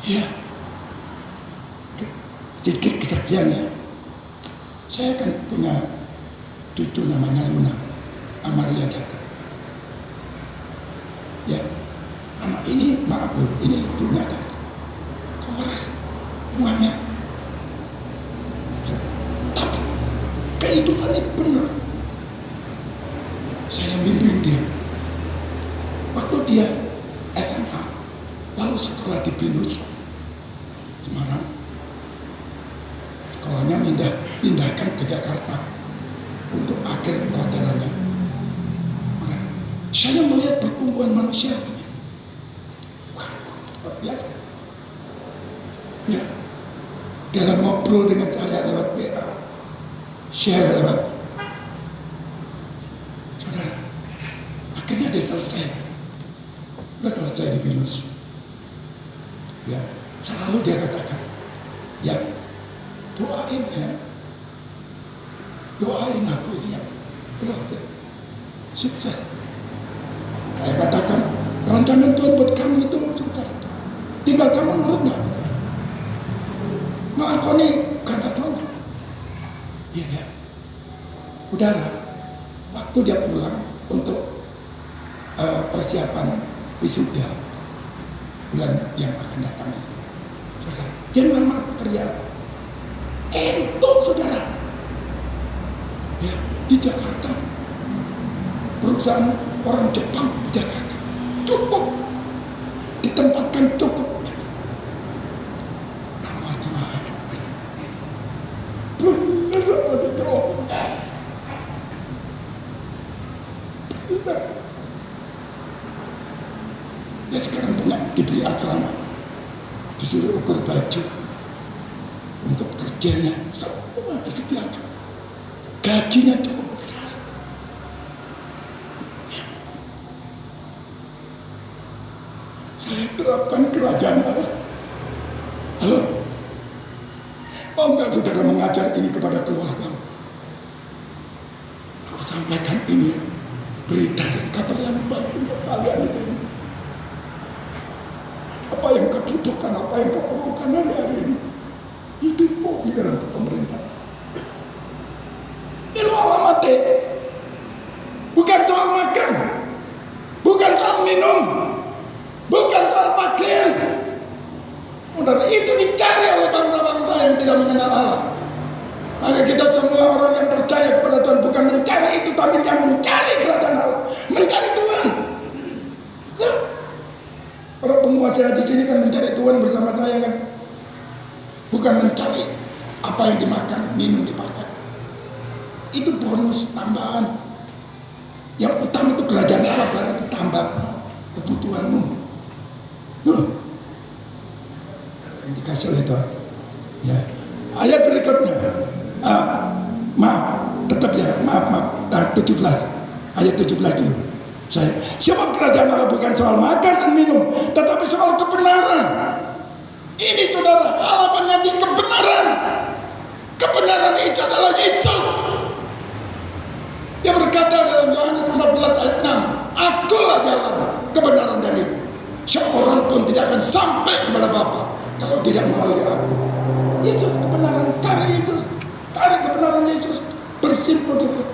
Ya. Sedikit kesaksiannya. Saya kan punya cucu namanya Luna Amaria Jata. Ya, anak ini maaf dulu, ini dunia ada kongres semuanya. Tapi kehidupannya benar. Saya bimbing dia. Waktu dia SMA, lalu sekolah di Binus, Semarang. Sekolahnya pindahkan ke Jakarta untuk akhir pelajarannya. Saya melihat pertumbuhan manusia. Wah, luar biasa. Ya, dalam ngobrol dengan saya lewat WA, share lewat saudara, akhirnya dia selesai. Dia selesai di Binus. Ya, selalu dia katakan, ya, doain ya, doain aku ya, berarti sukses. Saya katakan, rancangan Tuhan buat kamu itu sukses. Tinggal kamu nurut nggak? Melakoni karena Tuhan. Iya ya. Udara, waktu dia pulang untuk persiapan wisuda bulan yang akan datang, saudara, dia melamar pekerjaan. Saudara, ya, di Jakarta, perusahaan orang Jepang Jakarta cukup, ditempatkan cukup. Nama Tuhan benar apa doa. Benar. Dia sekarang punya diberi asrama, disuruh ukur baju untuk kerjanya, semua disediakan. Gajinya cukup besar. Saya terapkan kerajaan Allah. Halo, mau nggak saudara mengajar ini kepada keluarga? Aku sampaikan ini berita dan kabar yang baik untuk kalian di sini. Apa yang kau butuhkan, apa yang kau perlukan hari-hari ini, hidupmu di dalam pemerintahan. Ini lo alamat, bukan soal makan, bukan soal minum, bukan soal pakaian. Saudara, itu dicari oleh bangsa-bangsa yang tidak mengenal Allah. Maka kita semua orang yang percaya kepada Tuhan bukan mencari itu, tapi yang mencari kerajaan Allah, mencari Tuhan. Ya. Para penguasa di sini kan mencari Tuhan bersama saya kan, bukan mencari apa yang dimakan, minum, dipakai. Itu bonus tambahan. Yang utama itu kerajaan Allah, baru ditambah kebutuhanmu. Yang dikasih oleh Tuhan. Ya. Ayat berikutnya. Maaf, 17. Ayat 17 dulu. Sebab kerajaan Allah bukan soal makan dan minum, tetapi soal kebenaran. Ini saudara, halapannya di kebenaran. Kebenaran itu adalah Yesus. Dia berkata dalam Yohanes 14 ayat 6, Akulah jalan, kebenaran dan hidup. Seorang pun tidak akan sampai kepada Bapa kalau tidak melalui aku. Yesus kebenaran, cari Yesus, cari kebenaran Yesus. Bersimpuh dengan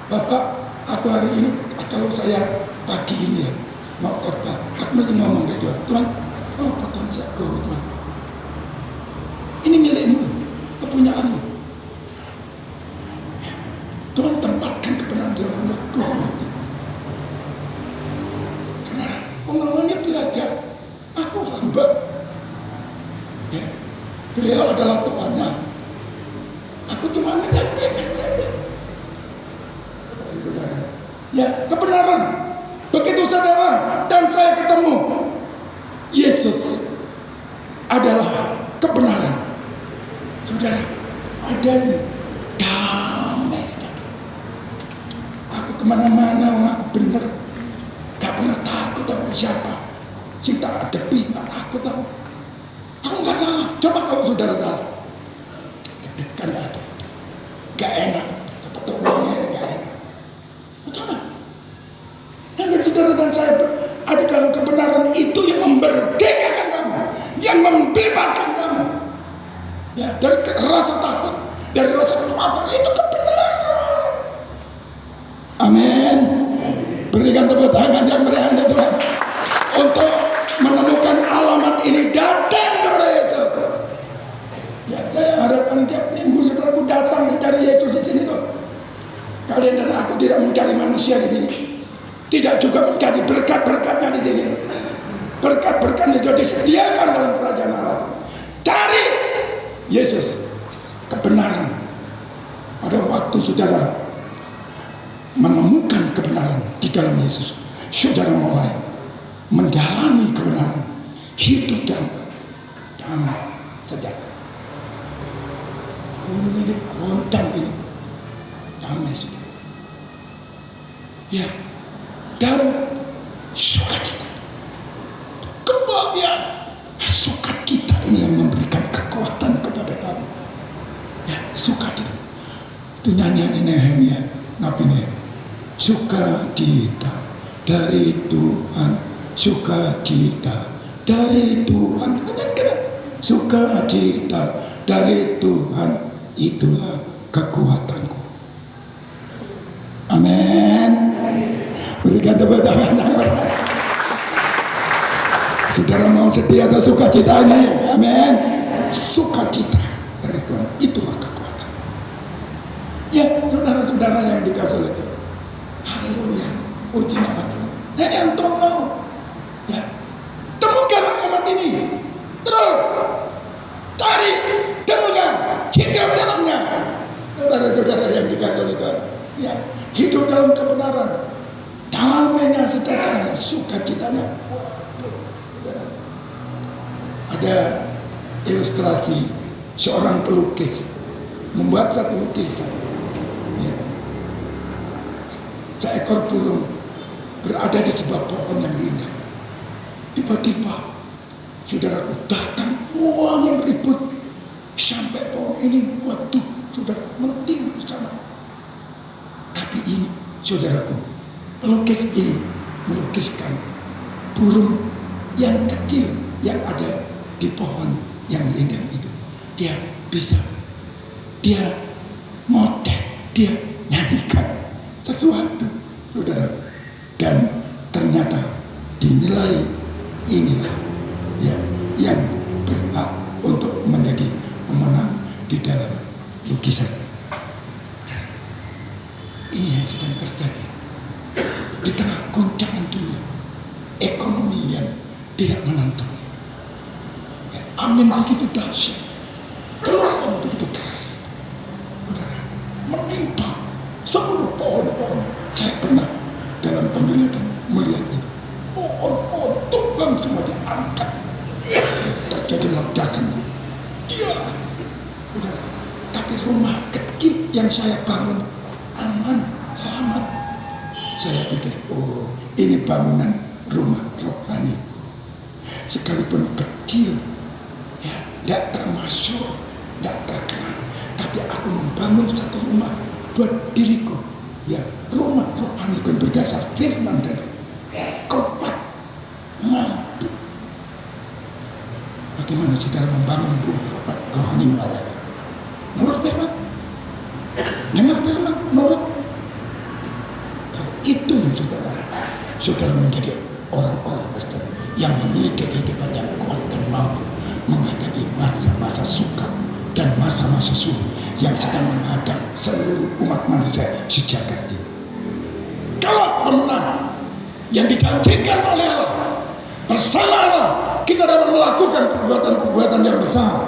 Bapak, aku hari ini kalau saya pagi ini ya mau khotbah, aku mesti ngomong ke Tuhan, Tuhan, oh Tuhan saya Tuhan, ini milikmu, kepunyaanmu. Tuhan tempatkan kebenaran di dalam mulutku. Karena pengalamannya belajar, aku hamba. Ya, beliau adalah Tuhannya. Aku cuma menyampaikan saja. Ya, kebenaran. Begitu saudara dan saya ketemu, Yesus adalah kebenaran. Saudara, ada nih damai saudara. Aku kemana-mana, aku benar. siapa. Sing tak adepi, tak takut tahu. Aku nggak salah. Coba kalau saudara salah. Deg-degan ada. Gak enak. Dapat uangnya gak enak. Coba. Yang saudara dan saya ada dalam kebenaran itu yang memerdekakan kamu, yang membebaskan kamu. Ya, dari rasa takut, dari rasa khawatir, itu kebenaran. Amin. Berikan tepuk tangan yang meriah Tuhan untuk menemukan alamat ini, datang kepada Yesus. Ya, saya harapkan tiap minggu saudaraku datang mencari Yesus di sini tuh. Kalian dan aku tidak mencari manusia di sini, tidak juga mencari berkat-berkatnya di sini. Berkat-berkatnya sudah disediakan dalam kerajaan Allah. Cari Yesus, kebenaran. Pada waktu saudara menemukan kebenaran di dalam Yesus, saudara mulai menjalani kebenaran, hidup dalam damai sejahtera. Ini goncang ini damai sejahtera. Ya, dan sukacita, kebahagiaan. Sukacita ini yang memberikan kekuatan kepada kamu. Ya, sukacita. Itu nyanyian Nehemia, Nabi Nehemia. Sukacita dari Tuhan, sukacita dari Tuhan. Sukacita dari Tuhan, itulah kekuatanku. Amin. Berikan tepuk tangan. Saudara mau sedih atau sukacitanya? Amin. Sukacita dari Tuhan, itulah kekuatan. Ya, saudara-saudara yang dikasih oleh Tuhan. Haleluya. Puji nama Tuhan. Dan yang Tuhan mau, ya, temukan alamat ini. Terus cari, temukan, hidup dalamnya. Saudara-saudara yang dikasih oleh Tuhan, ya, hidup dalam kebenaran, damainya, sejahtera, sukacitanya. Ada ilustrasi seorang pelukis membuat satu lukisan, ya. Seekor burung berada di sebuah pohon yang indah. Tiba-tiba saudaraku datang uang yang ribut sampai pohon ini, waduh, sudah menting di sana. Tapi ini saudaraku, pelukis ini melukiskan burung yang kecil yang ada di pohon yang rindang itu. Dia bisa, dia ngoceh, dia nyanyikan sesuatu, saudara. Dan ternyata dinilai inilah, ya, yang berhak untuk menjadi pemenang di dalam lukisan. Ini yang sedang terjadi di tengah goncangan dunia, ekonomi yang tidak menentu. Angin begitu dahsyat, gelombang begitu keras, menimpa seluruh pohon-pohon. Saya pernah dalam penglihatan melihat itu, pohon-pohon tumbang semua diangkat, terjadi ledakan. Dia, tapi rumah kecil yang saya bangun aman, selamat. Saya pikir, oh, ini bangunan rumah rohani, sekalipun kecil. Ya, tidak termasuk, tidak terkenal, tapi aku membangun satu rumah buat diriku. Ya, rumah rohani yang berdasar firman dan kuat, mampu. Bagaimana saudara membangun rumah rohani muara? Menurut firman, dengar firman, menurut. Kalau itu yang saudara menjadi orang-orang Kristen yang memiliki kehidupan yang kuat dan mampu menghadapi masa-masa sukar dan masa-masa sulit yang sedang menghadap seluruh umat manusia sejagat ini. Kalau pemenang yang dijanjikan oleh Allah, bersama Allah kita dapat melakukan perbuatan-perbuatan yang besar,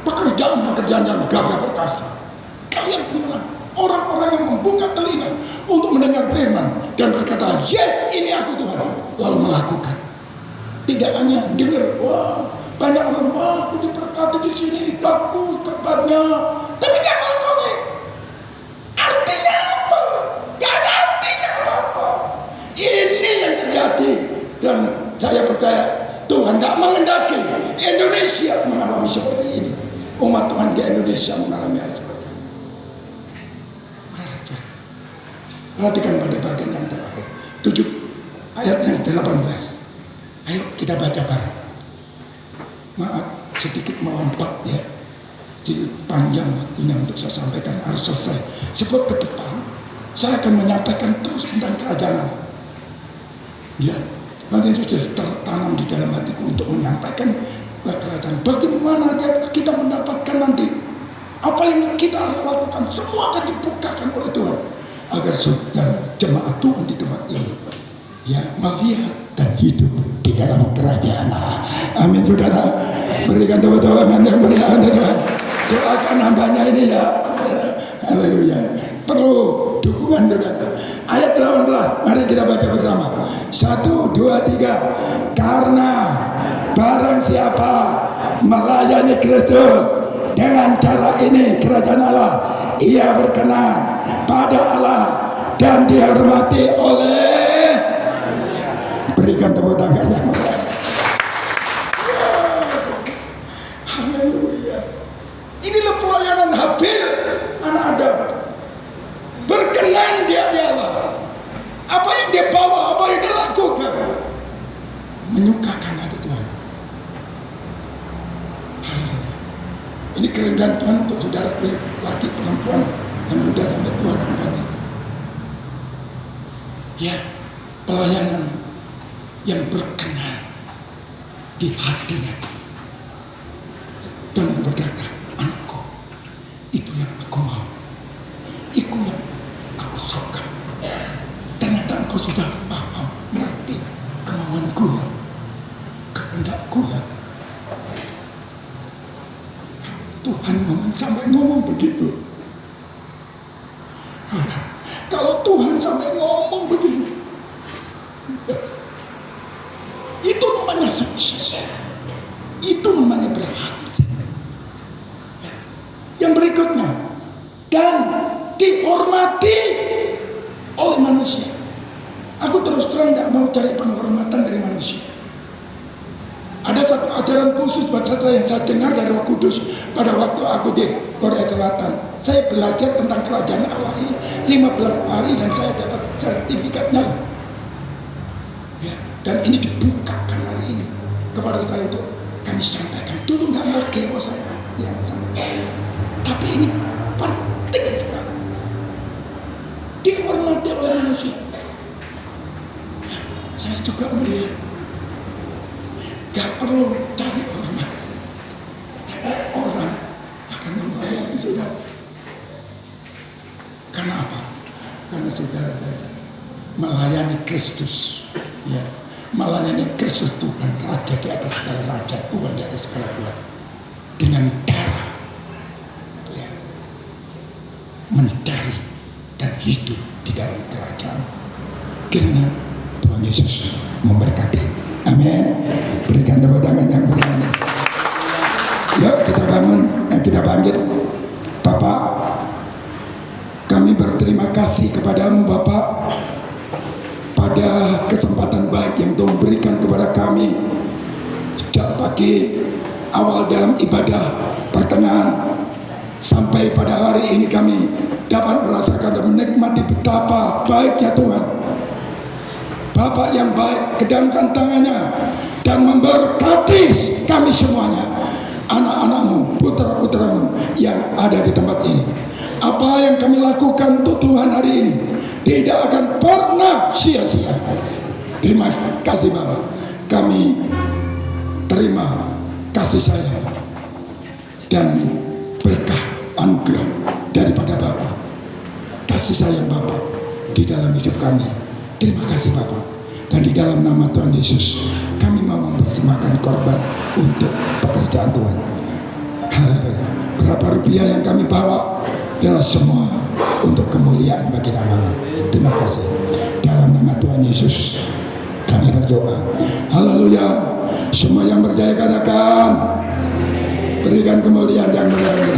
pekerjaan-pekerjaan yang gagah perkasa. Kalian pemenang, orang-orang yang membuka telinga untuk mendengar firman dan berkata, yes, ini aku Tuhan, lalu melakukan. Tidak hanya dengar, wah, banyak orang, wah, aku diberkati di sini, bagus kabarnya, tapi gak melakukan. Artinya apa? Gak ada artinya apa-apa. Ini yang terjadi, dan Saya percaya Tuhan tidak mengendaki Indonesia mengalami seperti ini. Umat Tuhan di Indonesia mengalami hal seperti ini. Perhatikan pada bagian yang terakhir 7 ayat yang 18. Ayo kita baca bareng. Maaf sedikit melompat ya, panjang waktunya untuk saya sampaikan, harus selesai. Sebab ke depan saya akan menyampaikan terus tentang kerajaan Allah. Ya, nanti itu sudah tertanam di dalam hatiku untuk menyampaikan kerajaan. Bagaimana kita mendapatkan nanti apa yang kita harus lakukan, semua akan dibukakan oleh Tuhan agar saudara jemaat Tuhan di tempat ini ya melihat dan hidup di dalam kerajaan Allah. Amin saudara. Berikan tepuk tangan yang meriah untuk Tuhan. Doakan hambanya ini ya. Haleluya. Perlu dukungan saudara. Ayat 18. Mari kita baca bersama. 1, 2, 3. Karena barang siapa melayani Kristus dengan cara ini, kerajaan Allah, ia berkenan pada Allah dan dihormati oleh. Berikan tepuk tangan yang meriah. Haleluya. Inilah pelayanan Habil anak Adam. Berkenan di hati Allah. Apa yang dia bawa, apa yang dia lakukan, menyukakan hati Tuhan. Haleluya. Ini kerendahan Tuhan untuk saudara laki perempuan yang muda sampai tua dan mati. Ya, pelayanan yang berkenan di hatinya. Dan berkata, anakku, itu yang aku mau, itu yang aku suka. Ternyata engkau sudah paham, mengerti kemauanku ya, kehendakku ya. Tuhan sampai ngomong begitu. Kalau Tuhan sampai ngomong begini, itu namanya sukses. Itu namanya berhasil. Yang berikutnya, dan dihormati oleh manusia. Aku terus terang tidak mau cari penghormatan dari manusia. Ada satu ajaran khusus buat saya yang saya dengar dari Roh Kudus pada waktu aku di Korea Selatan. Saya belajar tentang kerajaan Allah ini 15 hari dan saya dapat sertifikatnya. Ya, dan ini dibukakan hari ini kepada saya untuk kami sampaikan. Dulu nggak mau kewa saya, ya, tapi ini penting sekali. Dihormati oleh manusia. Ya, saya juga melihat gak perlu cari hormat, tapi orang akan menghormati saudara. Karena apa? Karena saudara melayani Kristus, ya, melayani Kristus Tuhan, Raja di atas segala raja, Tuhan di atas segala Tuhan, dengan darah, ya, mencari dan hidup di dalam kerajaan. Kiranya Tuhan Yesus memberkati. Amin. Berikan tepuk tangan yang berani. Yuk kita bangun dan kita bangkit. Bapak, kami berterima kasih kepadamu Bapak pada kesempatan baik yang Tuhan berikan kepada kami sejak pagi awal dalam ibadah pertengahan sampai pada hari ini kami dapat merasakan dan menikmati betapa baiknya Tuhan. Bapak yang baik, kedangkan tangannya dan memberkati kami semuanya, anak-anakmu, putra-putramu yang ada di tempat ini. Apa yang kami lakukan untuk Tuhan hari ini tidak akan pernah sia-sia. Terima kasih Bapak. Kami terima kasih sayang dan berkah anugerah daripada Bapak. Kasih sayang Bapak di dalam hidup kami. Terima kasih Bapak. Dan di dalam nama Tuhan Yesus kami mau mempersembahkan korban untuk pekerjaan Tuhan. Haleluya. Berapa rupiah yang kami bawa, biarlah semua untuk kemuliaan bagi nama-Mu. Terima kasih. Dalam nama Tuhan Yesus kami berdoa. Haleluya. Semua yang percaya katakan, berikan kemuliaan yang meriah.